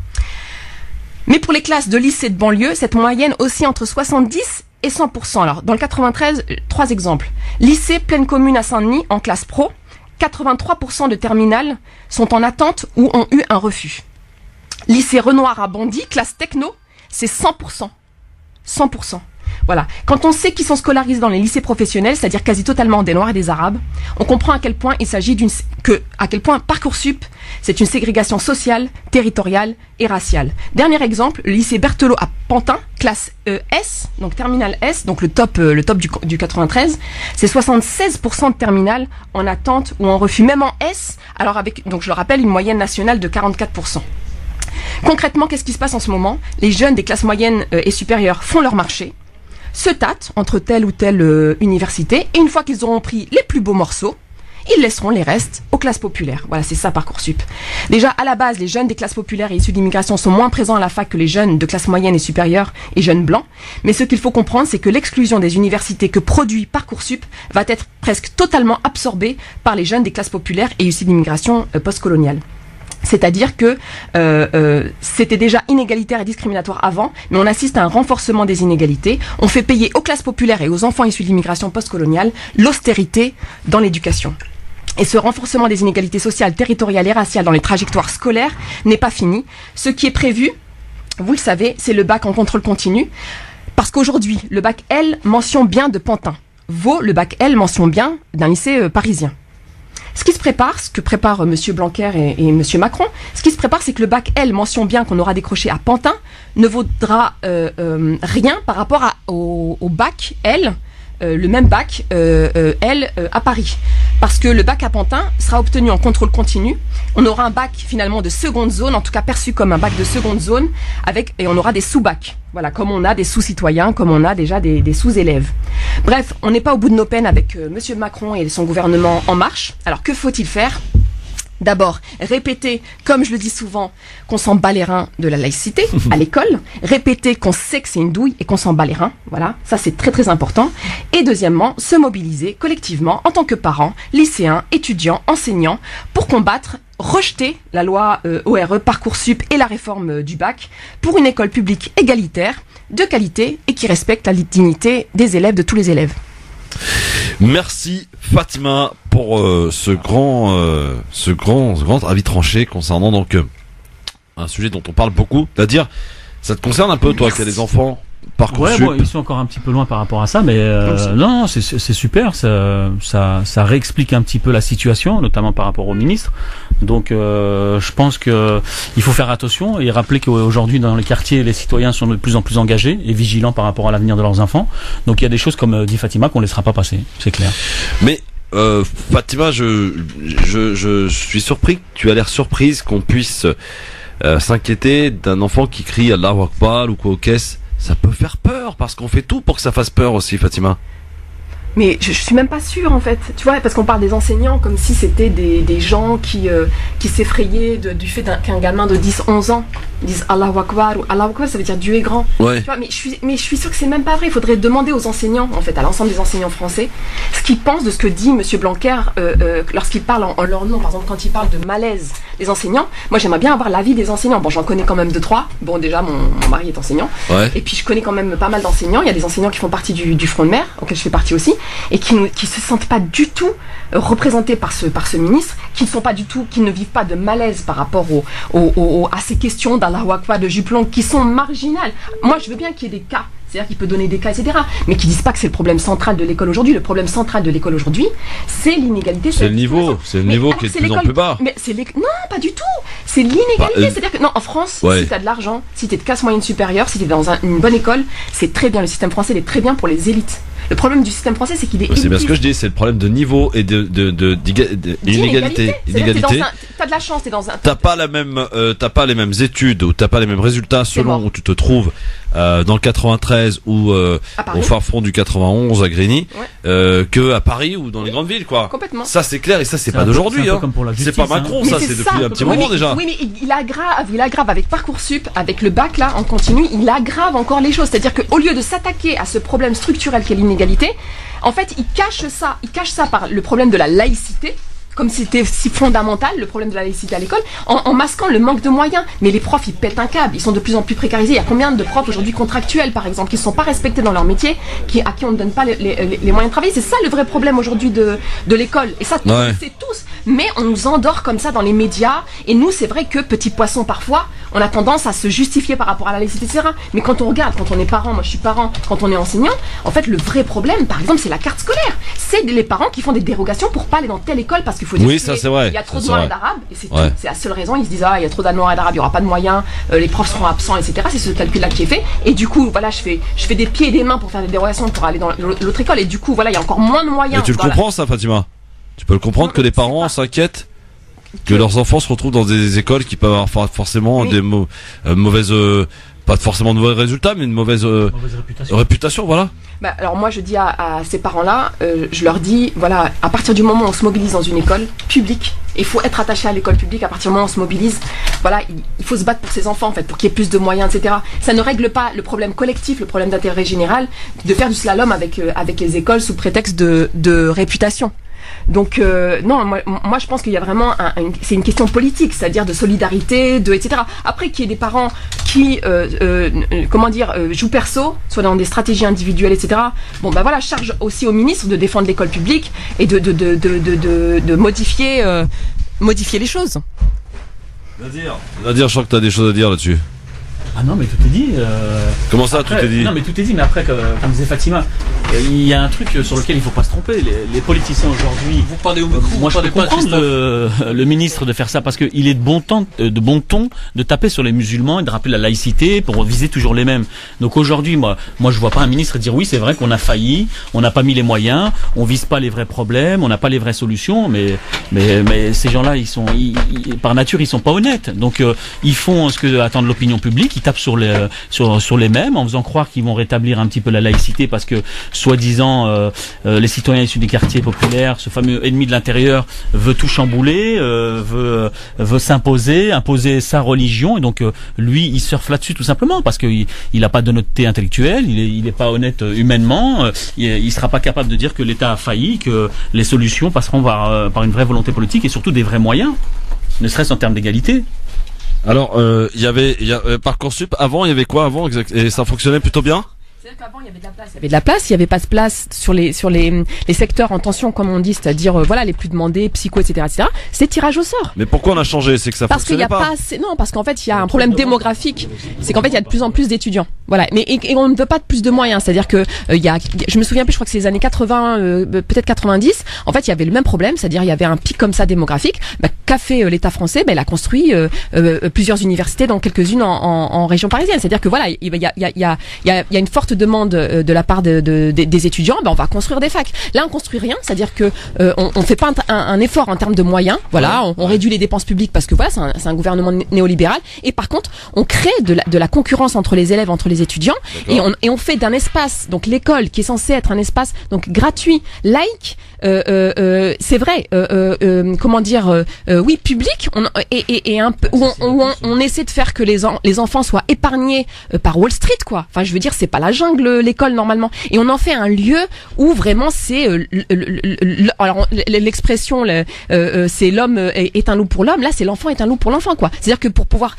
Mais pour les classes de lycée de banlieue, cette moyenne oscille entre 70 et 100%. Alors, dans le 93, 3 exemples. Lycée Pleine Commune à Saint-Denis, en classe pro, 83% de terminales sont en attente ou ont eu un refus. Lycée Renoir à Bondy, classe techno, c'est 100%. 100%. Voilà. Quand on sait qu'ils sont scolarisés dans les lycées professionnels, c'est-à-dire quasi totalement des Noirs et des Arabes, on comprend à quel point il s'agit à quel point Parcoursup, c'est une ségrégation sociale, territoriale et raciale. Dernier exemple, le lycée Berthelot à Pantin, classe S, donc terminale S, donc le top du 93, c'est 76% de terminales en attente ou en refus, même en S, alors avec, donc je le rappelle, une moyenne nationale de 44%. Concrètement, qu'est-ce qui se passe en ce moment? Les jeunes des classes moyennes et supérieures font leur marché, se tâtent entre telle ou telle université, et une fois qu'ils auront pris les plus beaux morceaux, ils laisseront les restes aux classes populaires. Voilà, c'est ça Parcoursup. Déjà, à la base, les jeunes des classes populaires et issus d'immigration sont moins présents à la fac que les jeunes de classe moyenne et supérieure et jeunes blancs. Mais ce qu'il faut comprendre, c'est que l'exclusion des universités que produit Parcoursup va être presque totalement absorbée par les jeunes des classes populaires et issus d'immigration postcoloniale. C'est-à-dire que c'était déjà inégalitaire et discriminatoire avant, mais on assiste à un renforcement des inégalités. On fait payer aux classes populaires et aux enfants issus de l'immigration postcoloniale l'austérité dans l'éducation. Et ce renforcement des inégalités sociales, territoriales et raciales dans les trajectoires scolaires n'est pas fini. Ce qui est prévu, vous le savez, c'est le bac en contrôle continu. Parce qu'aujourd'hui, le bac L mention bien de Pantin vaut le bac L mention bien d'un lycée parisien. Ce qui se prépare, ce que préparent M. Blanquer et M. Macron, ce qui se prépare, c'est que le bac L mention bien qu'on aura décroché à Pantin ne vaudra rien par rapport au bac L, le même bac L à Paris. Parce que le bac à Pantin sera obtenu en contrôle continu. On aura un bac finalement de seconde zone, en tout cas perçu comme un bac de seconde zone, et on aura des sous-bacs. Voilà, comme on a des sous-citoyens, comme on a déjà des sous-élèves. Bref, on n'est pas au bout de nos peines avec M. Macron et son gouvernement En Marche. Alors que faut-il faire ? D'abord, répéter, comme je le dis souvent, qu'on s'en bat les reins de la laïcité à l'école. Répéter qu'on sait que c'est une douille et qu'on s'en bat les reins. Voilà, ça c'est très très important. Et deuxièmement, se mobiliser collectivement en tant que parents, lycéens, étudiants, enseignants, pour combattre, rejeter la loi ORE, Parcoursup et la réforme du bac pour une école publique égalitaire, de qualité et qui respecte la dignité des élèves, de tous les élèves. Merci Fatima pour ce grand avis tranché concernant donc un sujet dont on parle beaucoup, c'est-à-dire ça te concerne un peu toi qui as des enfants Parcoursup. Ouais, bon, ils sont encore un petit peu loin par rapport à ça, mais non, c'est super, ça réexplique un petit peu la situation, notamment par rapport au ministre. Donc je pense que il faut faire attention et rappeler qu'aujourd'hui dans les quartiers, les citoyens sont de plus en plus engagés et vigilants par rapport à l'avenir de leurs enfants. Donc il y a des choses comme dit Fatima qu'on laissera pas passer, c'est clair. Mais Fatima, je suis surpris, tu as l'air surprise qu'on puisse s'inquiéter d'un enfant qui crie Allahu Akbar ou quoi aux caisses. Ça peut faire peur parce qu'on fait tout pour que ça fasse peur aussi, Fatima. Mais je suis même pas sûre en fait, tu vois, parce qu'on parle des enseignants comme si c'était des gens qui s'effrayaient du fait qu'un gamin de 10-11 ans dise Allahu Akbar, ou Allahu Akbar ça veut dire Dieu est grand. Ouais. Tu vois, mais je suis sûre que c'est même pas vrai. Il faudrait demander aux enseignants, en fait, à l'ensemble des enseignants français, ce qu'ils pensent de ce que dit M. Blanquer lorsqu'il parle en leur nom. Par exemple, quand il parle de malaise des enseignants, moi j'aimerais bien avoir l'avis des enseignants. Bon, j'en connais quand même 2-3. Bon, déjà mon mari est enseignant. Ouais. Et puis je connais quand même pas mal d'enseignants. Il y a des enseignants qui font partie du Front de Mer, auquel je fais partie aussi, et qui se sentent pas du tout représentés par ce ministre, qui ne vivent pas de malaise par rapport à ces questions d'Allahu Akbar, de Juplon, qui sont marginales. Moi, je veux bien qu'il y ait des cas, c'est-à-dire qu'il peut donner des cas, etc., mais qui disent pas que c'est le problème central de l'école aujourd'hui. Le problème central de l'école aujourd'hui, c'est l'inégalité. C'est le niveau qui est de plus en plus bas. Mais non, pas du tout. C'est l'inégalité. C'est-à-dire que, non, en France, si tu as de l'argent, si tu es de classe moyenne supérieure, si tu es dans une bonne école, c'est très bien. Le système français, il est très bien pour les élites. Le problème du système français, c'est qu'il est C'est bien ce que je dis, c'est le problème de niveau et d'inégalité. T'as de la chance, t'es dans un... T'as pas les mêmes études ou t'as pas les mêmes résultats selon où tu te trouves dans le 93 ou au fin fond du 91 à Grigny que à Paris ou dans les grandes villes, quoi. Complètement. Ça c'est clair et ça c'est pas d'aujourd'hui. C'est pas Macron, ça c'est depuis un petit moment déjà. Oui, mais il aggrave avec Parcoursup, avec le bac là en continu, il aggrave encore les choses. C'est-à-dire qu'au lieu de s'attaquer à ce problème structurel qu'est l'inégalité, en fait, il cache ça par le problème de la laïcité. Comme c'était si fondamental, le problème de la laïcité à l'école, en masquant le manque de moyens. Mais les profs, ils pètent un câble, ils sont de plus en plus précarisés. Il y a combien de profs aujourd'hui contractuels, par exemple, qui ne sont pas respectés dans leur métier, à qui on ne donne pas les moyens de travailler. C'est ça le vrai problème aujourd'hui de l'école. Et ça, on le sait tous. Mais on nous endort comme ça dans les médias. Et nous, c'est vrai que, petits poissons, parfois, on a tendance à se justifier par rapport à la laïcité, etc. Mais quand on regarde, quand on est parent, moi je suis parent, quand on est enseignant, en fait, le vrai problème, par exemple, c'est la carte scolaire. C'est les parents qui font des dérogations pour pas aller dans telle école parce qu'il faut dire ça c'est vrai. Il y a trop de noirs et d'arabes et c'est tout. C'est la seule raison. Ils se disent il y a trop de noirs et d'arabes, il y aura pas de moyens, les profs seront absents, etc. C'est ce calcul-là qui est fait. Et du coup, voilà, je fais des pieds et des mains pour faire des dérogations pour aller dans l'autre école. Et du coup, voilà, il y a encore moins de moyens. Mais tu le comprends ça, Fatima? Tu peux le comprendre que les parents s'inquiètent que leurs enfants se retrouvent dans des écoles qui peuvent avoir forcément des mauvaises pas forcément de mauvais résultats, mais une mauvaise réputation, voilà. Alors moi je dis à ces parents-là, je leur dis, voilà, à partir du moment où on se mobilise dans une école publique, il faut être attaché à l'école publique, à partir du moment où on se mobilise, voilà, il faut se battre pour ses enfants en fait, pour qu'il y ait plus de moyens, etc. Ça ne règle pas le problème collectif, le problème d'intérêt général, de faire du slalom avec les écoles sous prétexte de réputation. Donc non, moi je pense qu'il y a vraiment c'est une question politique, c'est-à-dire de solidarité, etc. Après qu'il y ait des parents qui jouent perso, soit dans des stratégies individuelles, etc. Bon bah voilà, charge aussi au ministre de défendre l'école publique et de modifier les choses. Nadir, je crois que tu as des choses à dire là-dessus. Ah non, mais tout est dit. Comment ça, tout est dit? Non, mais tout est dit, mais après, comme disait Fatima, il y a un truc sur lequel il ne faut pas se tromper. Les politiciens aujourd'hui. Vous parlez au micro. Moi, je peux comprendre le ministre de faire ça parce qu'il est de bon ton de taper sur les musulmans et de rappeler la laïcité pour viser toujours les mêmes. Donc aujourd'hui, moi, je vois pas un ministre dire oui, c'est vrai qu'on a failli, on n'a pas mis les moyens, on vise pas les vrais problèmes, on n'a pas les vraies solutions, mais ces gens-là, par nature, ils sont pas honnêtes. Donc ils font ce que attend l'opinion publique. Tapent sur les mêmes en faisant croire qu'ils vont rétablir un petit peu la laïcité parce que soi-disant les citoyens issus des quartiers populaires, ce fameux ennemi de l'intérieur veut tout chambouler, veut imposer sa religion et donc lui il surfe là-dessus tout simplement parce qu'il n'a pas d'honnêteté intellectuelle, il est pas honnête humainement, il sera pas capable de dire que l'État a failli, que les solutions passeront par une vraie volonté politique et surtout des vrais moyens, ne serait-ce en termes d'égalité. Alors, il y avait Parcoursup. Avant, il y avait quoi avant et ça fonctionnait plutôt bien? C'est-à-dire qu'avant, il y avait de la place. Il y avait de la place, il n'y avait pas de place sur les secteurs en tension, comme on dit, c'est-à-dire, voilà, les plus demandés, psycho, etc., etc. C'est tirage au sort. Mais pourquoi on a changé? C'est que ça fonctionnait pas. Non, parce qu'en fait, il y a un problème démographique. C'est qu'en fait, il y a de plus en plus d'étudiants. Voilà. Mais, et on ne veut pas de plus de moyens. C'est-à-dire que, je me souviens plus, je crois que c'est les années 80, peut-être 90. En fait, il y avait le même problème. C'est-à-dire, il y avait un pic comme ça démographique. Qu'a fait l'État français? Il a construit, plusieurs universités, dont quelques-unes en région parisienne. C'est-à-dire que voilà, il y a une forte demande de la part des étudiants, on va construire des facs. Là, on construit rien, c'est-à-dire que on fait pas un effort en termes de moyens. Voilà, on réduit les dépenses publiques parce que voilà, c'est un gouvernement néolibéral. Et par contre, on crée de la concurrence entre les élèves, entre les étudiants, et on fait d'un espace, donc l'école, qui est censé être un espace donc gratuit, laïque, c'est vrai, oui, public, et un peu où on essaie de faire que les enfants soient épargnés par Wall Street, quoi. Enfin, je veux dire, c'est pas la jungle, l'école, normalement. Et on en fait un lieu où vraiment c'est alors l'expression c'est l'homme est un loup pour l'homme. Là, c'est l'enfant est un loup pour l'enfant, quoi. C'est-à-dire que pour pouvoir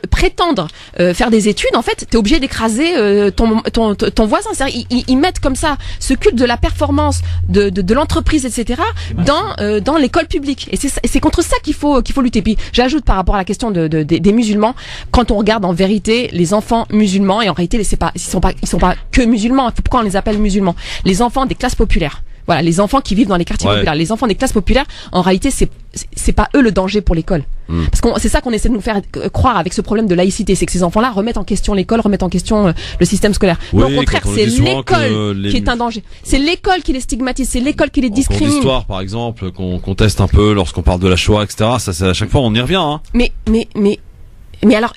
prétendre faire des études, en fait, t'es obligé d'écraser ton voisin. C'est-à-dire, ils mettent comme ça ce culte de la performance, de l'entreprise, etc. dans l'école publique. Et c'est contre ça qu'il faut lutter. Puis j'ajoute par rapport à la question des musulmans, quand on regarde en vérité les enfants musulmans, et en réalité ils sont pas que musulmans. Pourquoi on les appelle musulmans? Les enfants des classes populaires, Voilà, les enfants qui vivent dans les quartiers populaires, les enfants des classes populaires, en réalité, c'est pas eux le danger pour l'école. Parce que c'est ça qu'on essaie de nous faire croire avec ce problème de laïcité, c'est que ces enfants-là remettent en question l'école, remettent en question le système scolaire. Mais au contraire, c'est l'école qui est un danger. C'est l'école qui les stigmatise, c'est l'école qui les discrimine. En l'histoire, par exemple, qu'on conteste un peu lorsqu'on parle de la Shoah, etc. Ça, à chaque fois, on y revient. Hein. Mais alors,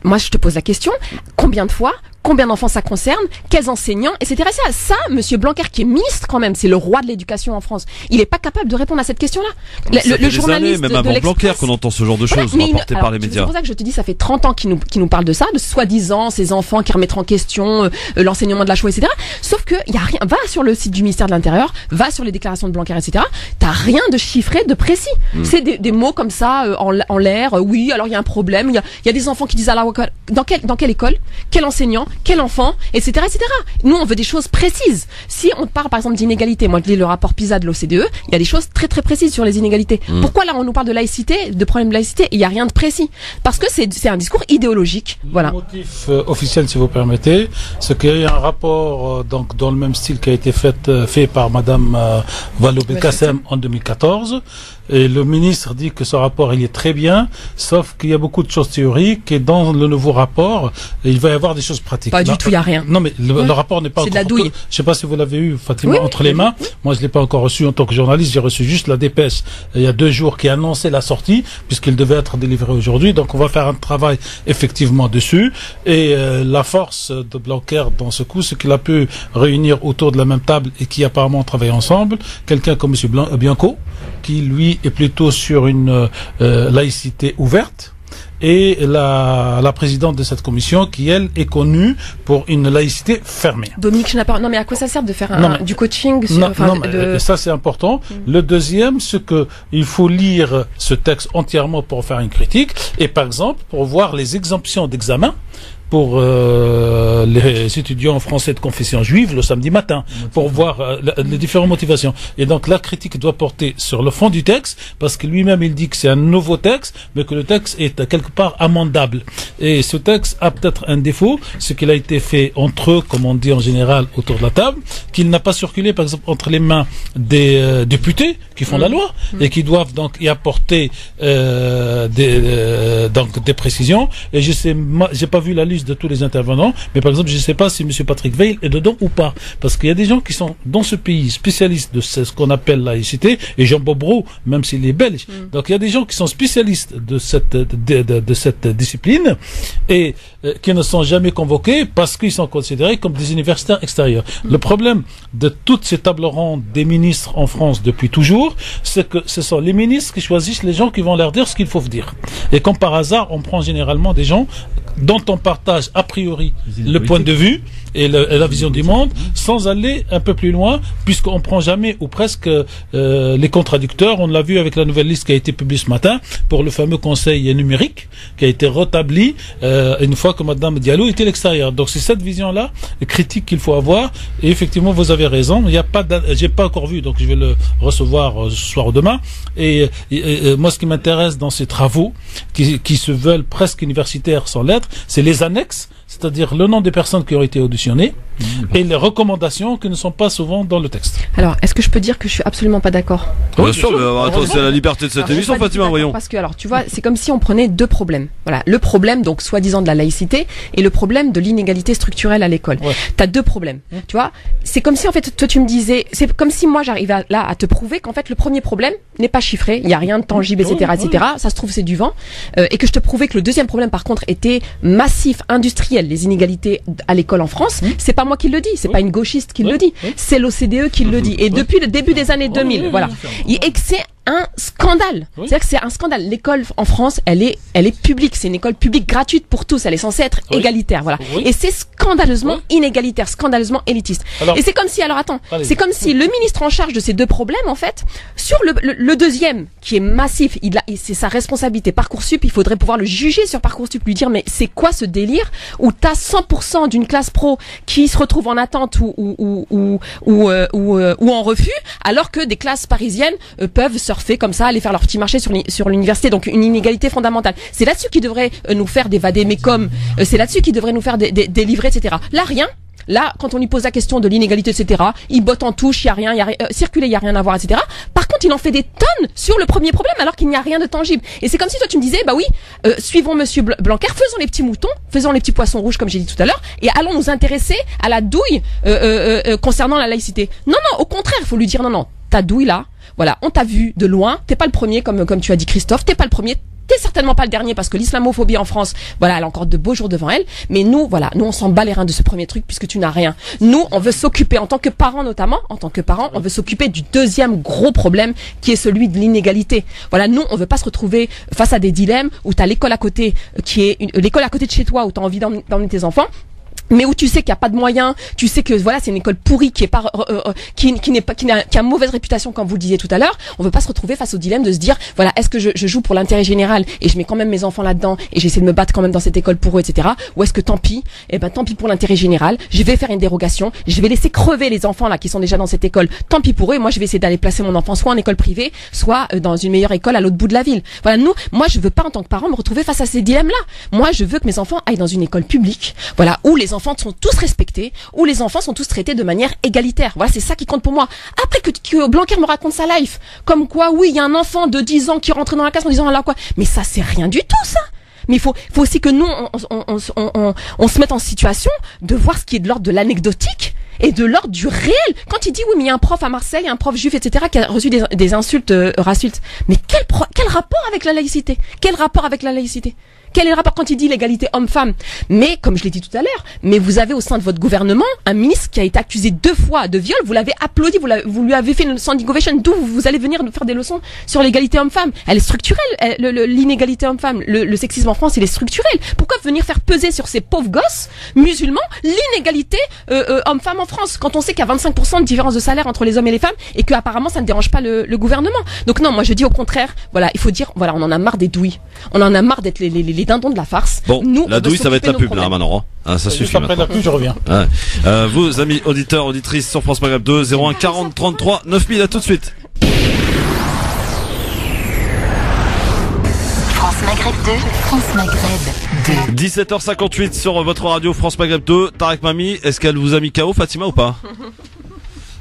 moi, je te pose la question, combien de fois, combien d'enfants ça concerne, quels enseignants, etc. Ça, Monsieur Blanquer, qui est ministre quand même, c'est le roi de l'éducation en France. Il est pas capable de répondre à cette question-là. Le journaliste même avant Blanquer qu'on entend ce genre de choses rapportées par les médias. C'est pour ça que je te dis, ça fait 30 ans qu'il nous parle de ça, de soi-disant ces enfants qui remettront en question l'enseignement de la Shoah, etc. Sauf que y a rien. Va sur le site du ministère de l'Intérieur, va sur les déclarations de Blanquer, etc. T'as rien de chiffré, de précis. C'est des mots comme ça en l'air. Oui, alors il y a un problème. Il y a des enfants qui disent alors dans quelle école, quel enseignant, quel enfant, etc., etc. Nous, on veut des choses précises. Si on parle, par exemple, d'inégalité, moi, je lis le rapport PISA de l'OCDE, il y a des choses très, très précises sur les inégalités. Pourquoi, là, on nous parle de laïcité, de problème de laïcité, et il n'y a rien de précis? Parce que c'est un discours idéologique. Voilà. Le motif officiel, si vous permettez, c'est qu'il y a un rapport, donc, dans le même style qui a été fait par Madame Vallaud-Belkacem en 2014. Et le ministre dit que ce rapport, il est très bien, sauf qu'il y a beaucoup de choses théoriques et dans le nouveau rapport, il va y avoir des choses pratiques. Pas du tout, il n'y a rien. Non, mais le rapport n'est pas encore... C'est de la douille. Je sais pas si vous l'avez eu, Fatima, entre les mains. Moi, je l'ai pas encore reçu en tant que journaliste. J'ai reçu juste la dépêche il y a 2 jours qui annonçait la sortie, puisqu'il devait être délivré aujourd'hui. Donc, on va faire un travail effectivement dessus. Et la force de Blanquer dans ce coup, c'est qu'il a pu réunir autour de la même table et qui apparemment travaillent ensemble quelqu'un comme M. Bianco, qui lui est plutôt sur une laïcité ouverte, et la présidente de cette commission qui, elle, est connue pour une laïcité fermée. Dominique Schnapper, non mais à quoi ça sert de faire du coaching ça c'est important. Le deuxième, c'est que il faut lire ce texte entièrement pour faire une critique, et par exemple, pour voir les exemptions d'examen pour les étudiants français de confession juive le samedi matin, pour voir les différentes motivations. Et donc la critique doit porter sur le fond du texte, parce que lui-même il dit que c'est un nouveau texte, mais que le texte est quelque part amendable. Et ce texte a peut-être un défaut, c'est qu'il a été fait entre eux, comme on dit en général autour de la table, qu'il n'a pas circulé par exemple entre les mains des députés qui font la loi et qui doivent donc y apporter des précisions. Et je sais, j'ai pas vu la liste de tous les intervenants, mais par exemple, je ne sais pas si M. Patrick Veil est dedans ou pas, parce qu'il y a des gens qui sont dans ce pays spécialistes de ce qu'on appelle laïcité, et Jean Bobreau, même s'il est belge. Donc il y a des gens qui sont spécialistes de cette discipline et qui ne sont jamais convoqués parce qu'ils sont considérés comme des universitaires extérieurs. Le problème de toutes ces tables rondes des ministres en France depuis toujours, c'est que ce sont les ministres qui choisissent les gens qui vont leur dire ce qu'il faut dire. Et comme par hasard, on prend généralement des gens dont on partage a priori le point de vue et la vision du monde, sans aller un peu plus loin, puisqu'on prend jamais ou presque les contradicteurs. On l'a vu avec la nouvelle liste qui a été publiée ce matin pour le fameux conseil numérique qui a été rétabli une fois que Madame Diallo était à l'extérieur. Donc c'est cette vision-là critique qu'il faut avoir. Et effectivement, vous avez raison. Il y a pas, j'ai pas encore vu, donc je vais le recevoir ce soir ou demain. Et moi, ce qui m'intéresse dans ces travaux qui se veulent presque universitaires sans lettres, c'est les annexes, c'est-à-dire le nom des personnes qui ont été auditionnées et les recommandations qui ne sont pas souvent dans le texte. Alors, est-ce que je peux dire que je suis absolument pas d'accord? Bien sûr, mais attends, c'est la liberté de cette émission, Fatima, voyons. Parce que, alors, tu vois, c'est comme si on prenait 2 problèmes. Voilà, le problème, donc, soi-disant de la laïcité et le problème de l'inégalité structurelle à l'école. T'as 2 problèmes. Tu vois, c'est comme si, en fait, toi, tu me disais, c'est comme si moi, j'arrivais là à te prouver qu'en fait, le premier problème n'est pas chiffré, il y a rien de tangible, etc., etc. Ça se trouve, c'est du vent. Et que je te prouvais que le deuxième problème, par contre, était massif, industriel, les inégalités à l'école en France. C'est pas moi qui le dis, c'est pas une gauchiste qui le dit, c'est l'OCDE qui le dit. Et depuis le début des années 2000, voilà. Et que c'est un scandale. C'est-à-dire que c'est un scandale. L'école en France, elle est publique. C'est une école publique gratuite pour tous. Elle est censée être égalitaire, voilà. Et c'est scandaleusement inégalitaire, scandaleusement élitiste. Alors, et c'est comme si, alors attends, c'est comme si le ministre en charge de ces 2 problèmes, en fait, sur le deuxième, qui est massif, c'est sa responsabilité. Parcoursup, il faudrait pouvoir le juger sur Parcoursup, lui dire, mais c'est quoi ce délire où t'as 100% d'une classe pro qui se retrouve en attente ou en refus, alors que des classes parisiennes peuvent surfer comme ça, aller faire leur petit marché sur l'université. Donc une inégalité fondamentale. C'est là-dessus qu'ils devraient nous faire des vadémécums, c'est là-dessus qu'ils devraient nous faire des livrets, etc. Là, rien. Là, quand on lui pose la question de l'inégalité, etc., il botte en touche, il y a rien, circuler, il y a rien à voir, etc. Par contre, il en fait des tonnes sur le premier problème, alors qu'il n'y a rien de tangible. Et c'est comme si toi tu me disais, bah oui, suivons Monsieur Blanquer, faisons les petits moutons, faisons les petits poissons rouges, comme j'ai dit tout à l'heure, et allons nous intéresser à la douille concernant la laïcité. Non, au contraire, il faut lui dire non, ta douille là, voilà, on t'a vu de loin, t'es pas le premier, comme tu as dit Christophe, t'es pas le premier. T'es certainement pas le dernier parce que l'islamophobie en France, voilà, elle a encore de beaux jours devant elle. Mais nous, on s'en bat les reins de ce premier truc puisque tu n'as rien. Nous, on veut s'occuper, en tant que parents notamment, on veut s'occuper du deuxième gros problème qui est celui de l'inégalité. Voilà, nous, on veut pas se retrouver face à des dilemmes où t'as l'école à côté, l'école à côté de chez toi où t'as envie d'emmener tes enfants. Mais où tu sais qu'il n'y a pas de moyens, tu sais que voilà, c'est une école pourrie qui a mauvaise réputation, comme vous le disiez tout à l'heure. On veut pas se retrouver face au dilemme de se dire, voilà, est-ce que je joue pour l'intérêt général et je mets quand même mes enfants là-dedans et j'essaie de me battre quand même dans cette école pour eux, etc. Ou est-ce que tant pis pour l'intérêt général, je vais faire une dérogation, je vais laisser crever les enfants là qui sont déjà dans cette école, tant pis pour eux, et moi je vais essayer d'aller placer mon enfant soit en école privée, soit dans une meilleure école à l'autre bout de la ville. Voilà, moi je veux pas en tant que parent me retrouver face à ces dilemmes-là. Moi je veux que mes enfants aillent dans une école publique, voilà, où les enfants sont tous respectés, où les enfants sont tous traités de manière égalitaire. Voilà, c'est ça qui compte pour moi. Après que Blanquer me raconte sa life, comme quoi, oui, il y a un enfant de 10 ans qui rentrait dans la classe en disant, alors quoi. Mais ça, c'est rien du tout, ça. Mais il faut aussi que nous, on se mette en situation de voir ce qui est de l'ordre de l'anecdotique et de l'ordre du réel. Quand il dit, oui, mais il y a un prof à Marseille, un prof juif, etc., qui a reçu des insultes racistes. Mais quel rapport avec la laïcité? Quel rapport avec la laïcité? Quel est le rapport quand il dit l'égalité homme-femme? Mais, comme je l'ai dit tout à l'heure, mais vous avez au sein de votre gouvernement un ministre qui a été accusé 2 fois de viol, vous l'avez applaudi, vous lui avez fait une standing ovation, d'où vous allez venir nous faire des leçons sur l'égalité homme-femme. Elle est structurelle, l'inégalité homme-femme, le sexisme en France, il est structurel. Pourquoi venir faire peser sur ces pauvres gosses musulmans l'inégalité homme-femme en France, quand on sait qu'il y a 25% de différence de salaire entre les hommes et les femmes, et que apparemment ça ne dérange pas le gouvernement. Donc non, moi je dis au contraire, voilà, il faut dire, voilà, on en a marre des douilles, on en a marre d'être les dindons de la farce. Bon, nous, la douille, ça va être la pub là maintenant. Hein, ça suffit. Après la pub, je reviens. Ouais. Vous, amis auditeurs, auditrices sur France Maghreb 2, 01 40 33 9000, à tout de suite. France Maghreb 2, France Maghreb 2. 17h58 sur votre radio France Maghreb 2. Tarek Mami, est-ce qu'elle vous a mis KO, Fatima, ou pas?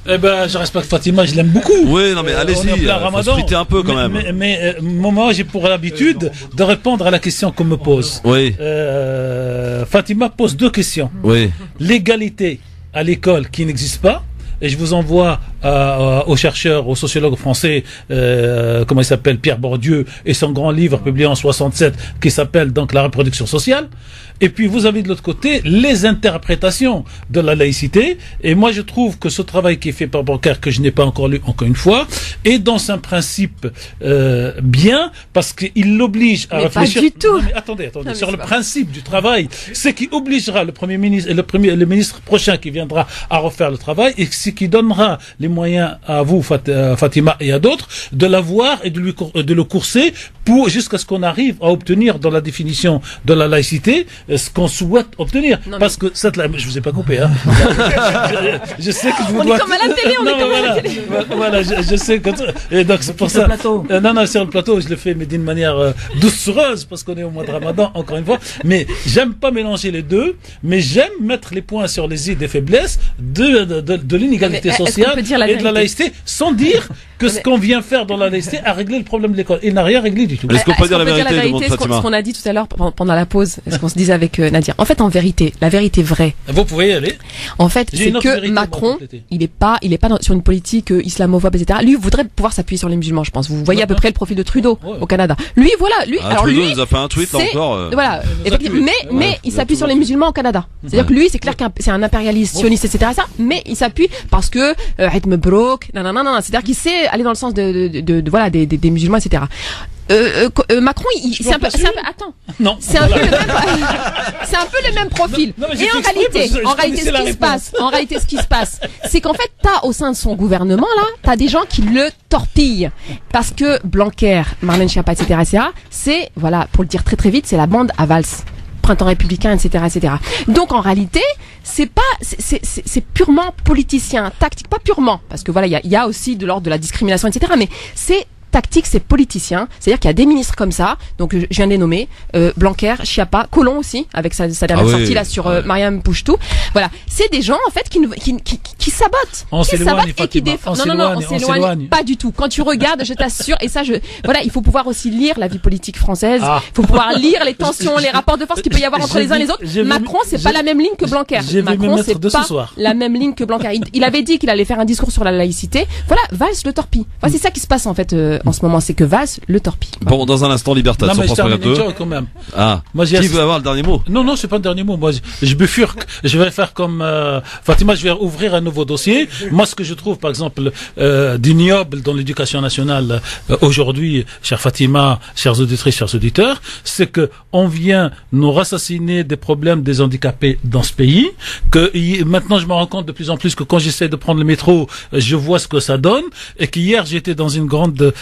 Eh ben, je respecte Fatima, je l'aime beaucoup. Oui, non mais allez-y, faut splitter un peu quand même. Mais moi, j'ai pour l'habitude de répondre à la question qu'on me pose. Oui. Fatima pose 2 questions. Oui. L'égalité à l'école qui n'existe pas. Et je vous envoie aux chercheurs, aux sociologues français, comment il s'appelle, Pierre Bourdieu, et son grand livre publié en 67 qui s'appelle donc La reproduction sociale. Et puis vous avez de l'autre côté les interprétations de la laïcité. Et moi je trouve que ce travail qui est fait par Blanquer, que je n'ai pas encore lu encore une fois, est dans un principe bien, parce qu'il l'oblige à réfléchir. Pas du tout. Non, mais attendez, sur le principe du travail, c'est qui obligera le Premier ministre et le ministre prochain qui viendra à refaire le travail, et ce qui donnera les moyens à vous, Fatima, et à d'autres, de l'avoir et de le courser jusqu'à ce qu'on arrive à obtenir dans la définition de la laïcité ce qu'on souhaite obtenir. Non, parce que je vous ai pas coupé, hein. je sais que je vous dois. On est comme à la télé, à la télé. Voilà, je sais que. Et donc c'est pour ça. Non, sur le plateau, je le fais, mais d'une manière doucereuse, parce qu'on est au mois de Ramadan, encore une fois. Mais j'aime pas mélanger les deux, mais j'aime mettre les points sur les idées et faiblesses de l'inégalité sociale et de la laïcité, sans dire que ce qu'on vient faire dans la laïcité a réglé le problème de l'école. Il n'a rien réglé du tout. Est-ce qu'on peut dire la vérité, ce qu'on a dit tout à l'heure pendant la pause, est-ce qu'on se disait avec Nadir? En fait, en vérité, la vérité vraie. Vous pouvez y aller. En fait, c'est que Macron, il est pas sur une politique islamophobe, etc. Lui voudrait pouvoir s'appuyer sur les musulmans, je pense. Vous voyez à peu près le profil de Trudeau au Canada. Lui, voilà, alors Trudeau lui, nous a fait un tweet là encore. Voilà, mais il s'appuie sur les musulmans au Canada. C'est-à-dire que lui, c'est clair que c'est un impérialiste sioniste, etc. Mais il s'appuie parce que Hetme Brok, c'est-à-dire qu'il sait aller dans le sens des musulmans, etc. Macron, c'est un peu, attends. Non. C'est un peu le même profil. Et en réalité, ce qui se passe, c'est qu'en fait, t'as au sein de son gouvernement, là, t'as des gens qui le torpillent. Parce que Blanquer, Marlène Schiappa, etc., c'est, voilà, pour le dire très très vite, c'est la bande à Valls. Printemps républicain, etc., etc. Donc en réalité, c'est purement politicien, tactique, pas purement, parce que voilà, il y a aussi de l'ordre de la discrimination, etc. Mais c'est tactique, c'est politicien. C'est-à-dire qu'il y a des ministres comme ça, donc je viens de les nommer, Blanquer, Schiappa, Collomb aussi, avec sa dernière sortie là sur Mariam Pouchtou. Voilà, c'est des gens en fait qui sabotent, et qui défendent. Non, on s'éloigne pas du tout. Quand tu regardes, je t'assure, et ça, voilà, il faut pouvoir aussi lire la vie politique française. Il faut pouvoir lire les tensions, les rapports de force qu'il peut y avoir entre les uns et les autres. Macron, c'est pas la même ligne que Blanquer. Macron, c'est pas la même ligne que Blanquer. Il avait dit qu'il allait faire un discours sur la laïcité. Voilà, Valls le torpille. Voilà, c'est ça qui se passe en fait en ce moment, c'est que Valls le torpille. Bon, dans un instant, Libertad sur France Maghreb 2. Quand même. Qui veut avoir le dernier mot? Non, c'est pas le dernier mot. Moi, je bifurque. Je vais faire comme Fatima. Je vais ouvrir un nouveau dossier. Moi, ce que je trouve, par exemple, d'ignoble dans l'éducation nationale aujourd'hui, chère Fatima, chères auditrices, chers auditeurs, c'est que on vient nous rassassiner des problèmes des handicapés dans ce pays. Que maintenant, je me rends compte de plus en plus que quand j'essaie de prendre le métro, je vois ce que ça donne. Et qu'hier, j'étais dans une grande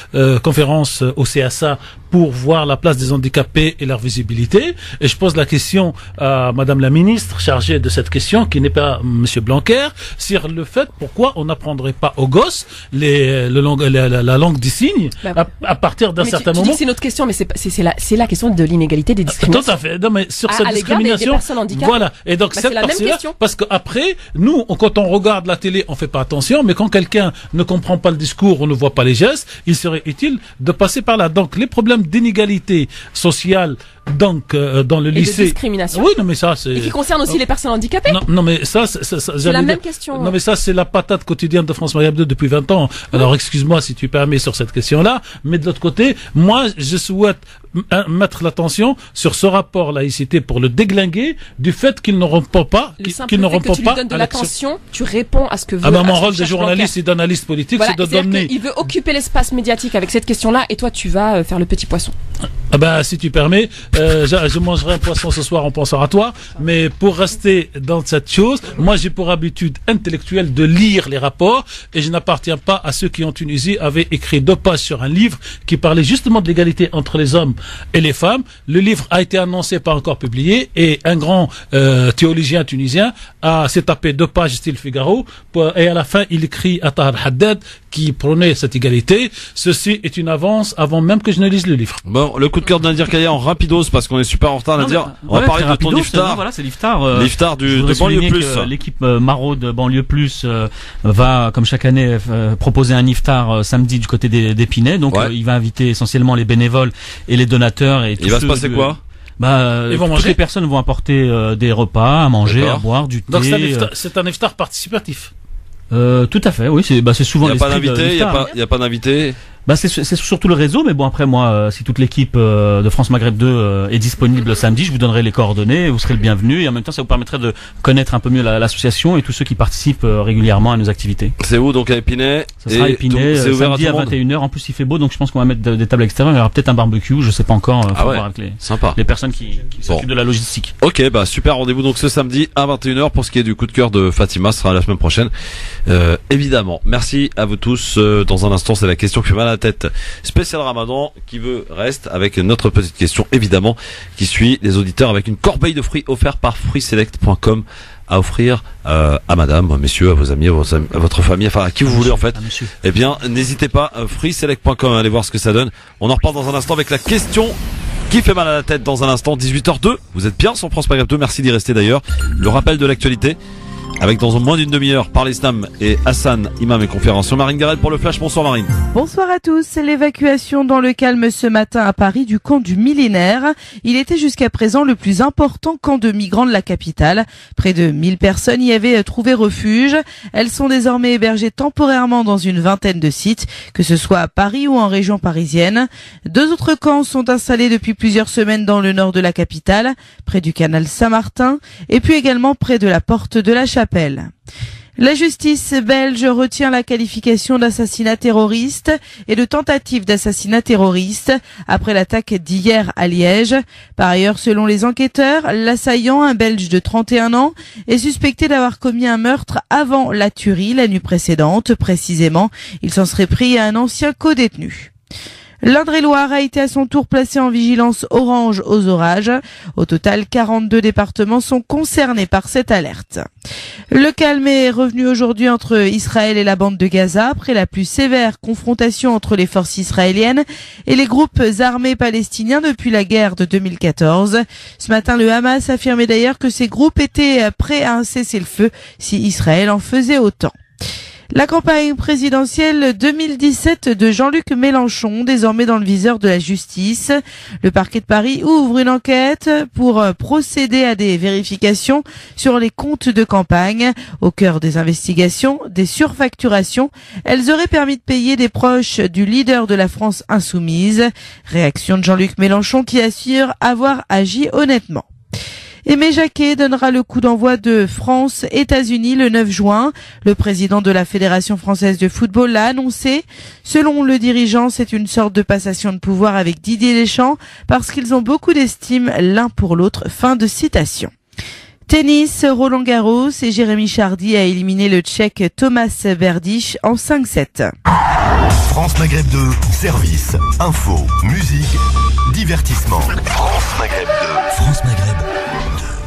conférence au CSA pour voir la place des handicapés et leur visibilité. Et je pose la question à Madame la ministre chargée de cette question, qui n'est pas Monsieur Blanquer, sur le fait pourquoi on n'apprendrait pas aux gosses la langue des signes à partir d'un certain moment. Tu dis que c'est notre question, mais c'est la question de l'inégalité des discriminations. Tout à fait. Non, mais sur cette discrimination, voilà. Et donc cette partie-là, parce qu'après, nous, quand on regarde la télé, on fait pas attention, mais quand quelqu'un ne comprend pas le discours, on ne voit pas les gestes, il serait utile de passer par là. Donc les problèmes d'inégalité sociale, donc dans le lycée, de discrimination. Oui, non, mais ça c'est. Et qui concerne aussi les personnes handicapées. Non, mais ça c'est la même question. Non, mais ça c'est la patate quotidienne de France Maghreb 2 depuis 20 ans. Alors excuse-moi si tu permets sur cette question-là, mais de l'autre côté, moi je souhaite mettre l'attention sur ce rapport laïcité pour le déglinguer du fait qu'ils n'auront pas qu'ils n'auront pas. Tu lui donnes de l'attention, tu réponds à ce que veut. Mon rôle de journaliste et d'analyste politique, c'est de donner. Il veut occuper l'espace médiatique avec cette question-là, et toi tu vas faire le petit poisson. Si tu permets, je mangerai un poisson ce soir en pensant à toi, mais pour rester dans cette chose, moi j'ai pour habitude intellectuelle de lire les rapports, et je n'appartiens pas à ceux qui en Tunisie avaient écrit 2 pages sur un livre qui parlait justement de l'égalité entre les hommes et les femmes. Le livre a été annoncé, pas encore publié, et un grand théologien tunisien s'est tapé 2 pages style Figaro, et à la fin il écrit à Tahar Haddad qui prônait cette égalité. Ceci est une avance avant même que je ne lise le livre. Bon, le coup de cœur de Nadir Kaya en rapidos parce qu'on est super en retard. Nadir, on va parler de ton iftar. Voilà, c'est l'iftar. L'iftar de Banlieue Plus. L'équipe maraude Banlieue Plus va, comme chaque année, proposer un iftar samedi du côté d'Épinay. Donc il va inviter essentiellement les bénévoles et les donateurs. Et il va se passer quoi? Toutes les personnes vont apporter des repas à manger, à boire, du thé. Donc c'est un iftar participatif. Tout à fait, oui, c'est souvent l'esprit de l'iftar. Il y a pas d'invité. C'est surtout le réseau, mais bon, après moi, si toute l'équipe de France Maghreb 2 est disponible samedi, je vous donnerai les coordonnées, vous serez le bienvenu, et en même temps ça vous permettrait de connaître un peu mieux l'association et tous ceux qui participent régulièrement à nos activités. C'est où donc à Épinay? Ça sera à Épinay, samedi à 21h. En plus il fait beau, donc je pense qu'on va mettre des tables extérieures, il y aura peut-être un barbecue, je sais pas encore, voir avec les personnes qui s'occupent de la logistique. Ok, super rendez-vous donc ce samedi à 21h pour ce qui est du coup de cœur de Fatima, ce sera la semaine prochaine. Évidemment. Merci à vous tous. Dans un instant, c'est la question qui fait mal à la tête. Spécial Ramadan qui reste avec notre petite question évidemment qui suit les auditeurs avec une corbeille de fruits offerte par fruitselect.com à offrir à madame, messieurs, à vos amis, à votre famille, enfin à qui vous voulez en fait. Eh bien, n'hésitez pas, fruitselect.com, allez voir ce que ça donne. On en reparle dans un instant avec la question qui fait mal à la tête dans un instant, 18h02. Vous êtes bien sur France Maghreb 2, merci d'y rester d'ailleurs. Le rappel de l'actualité avec dans moins d'une demi-heure par l'Islam et Hassan, imam et conférencier. Marine Garel pour le flash. Bonsoir Marine. Bonsoir à tous. L'évacuation dans le calme ce matin à Paris du camp du Millénaire. Il était jusqu'à présent le plus important camp de migrants de la capitale. Près de 1000 personnes y avaient trouvé refuge. Elles sont désormais hébergées temporairement dans une vingtaine de sites, que ce soit à Paris ou en région parisienne. 2 autres camps sont installés depuis plusieurs semaines dans le nord de la capitale, près du canal Saint-Martin, et puis également près de la porte de la Chapelle. La justice belge retient la qualification d'assassinat terroriste et de tentative d'assassinat terroriste après l'attaque d'hier à Liège. Par ailleurs, selon les enquêteurs, l'assaillant, un Belge de 31 ans, est suspecté d'avoir commis un meurtre avant la tuerie la nuit précédente. Précisément, il s'en serait pris à un ancien codétenu. L'Indre-et-Loire a été à son tour placé en vigilance orange aux orages. Au total, 42 départements sont concernés par cette alerte. Le calme est revenu aujourd'hui entre Israël et la bande de Gaza après la plus sévère confrontation entre les forces israéliennes et les groupes armés palestiniens depuis la guerre de 2014. Ce matin, le Hamas affirmait d'ailleurs que ces groupes étaient prêts à un cessez-le-feu si Israël en faisait autant. La campagne présidentielle 2017 de Jean-Luc Mélenchon, désormais dans le viseur de la justice. Le parquet de Paris ouvre une enquête pour procéder à des vérifications sur les comptes de campagne. Au cœur des investigations, des surfacturations. Elles auraient permis de payer des proches du leader de la France insoumise. Réaction de Jean-Luc Mélenchon qui assure avoir agi honnêtement. Aimé Jacquet donnera le coup d'envoi de France-États-Unis le 9 juin. Le président de la Fédération française de football l'a annoncé. Selon le dirigeant, c'est une sorte de passation de pouvoir avec Didier Deschamps parce qu'ils ont beaucoup d'estime l'un pour l'autre. Fin de citation. Tennis, Roland Garros et Jérémy Chardy a éliminé le Tchèque Thomas Berdych en 5-7. France Maghreb 2, service, info, musique, divertissement. France Maghreb 2. France Maghreb 2.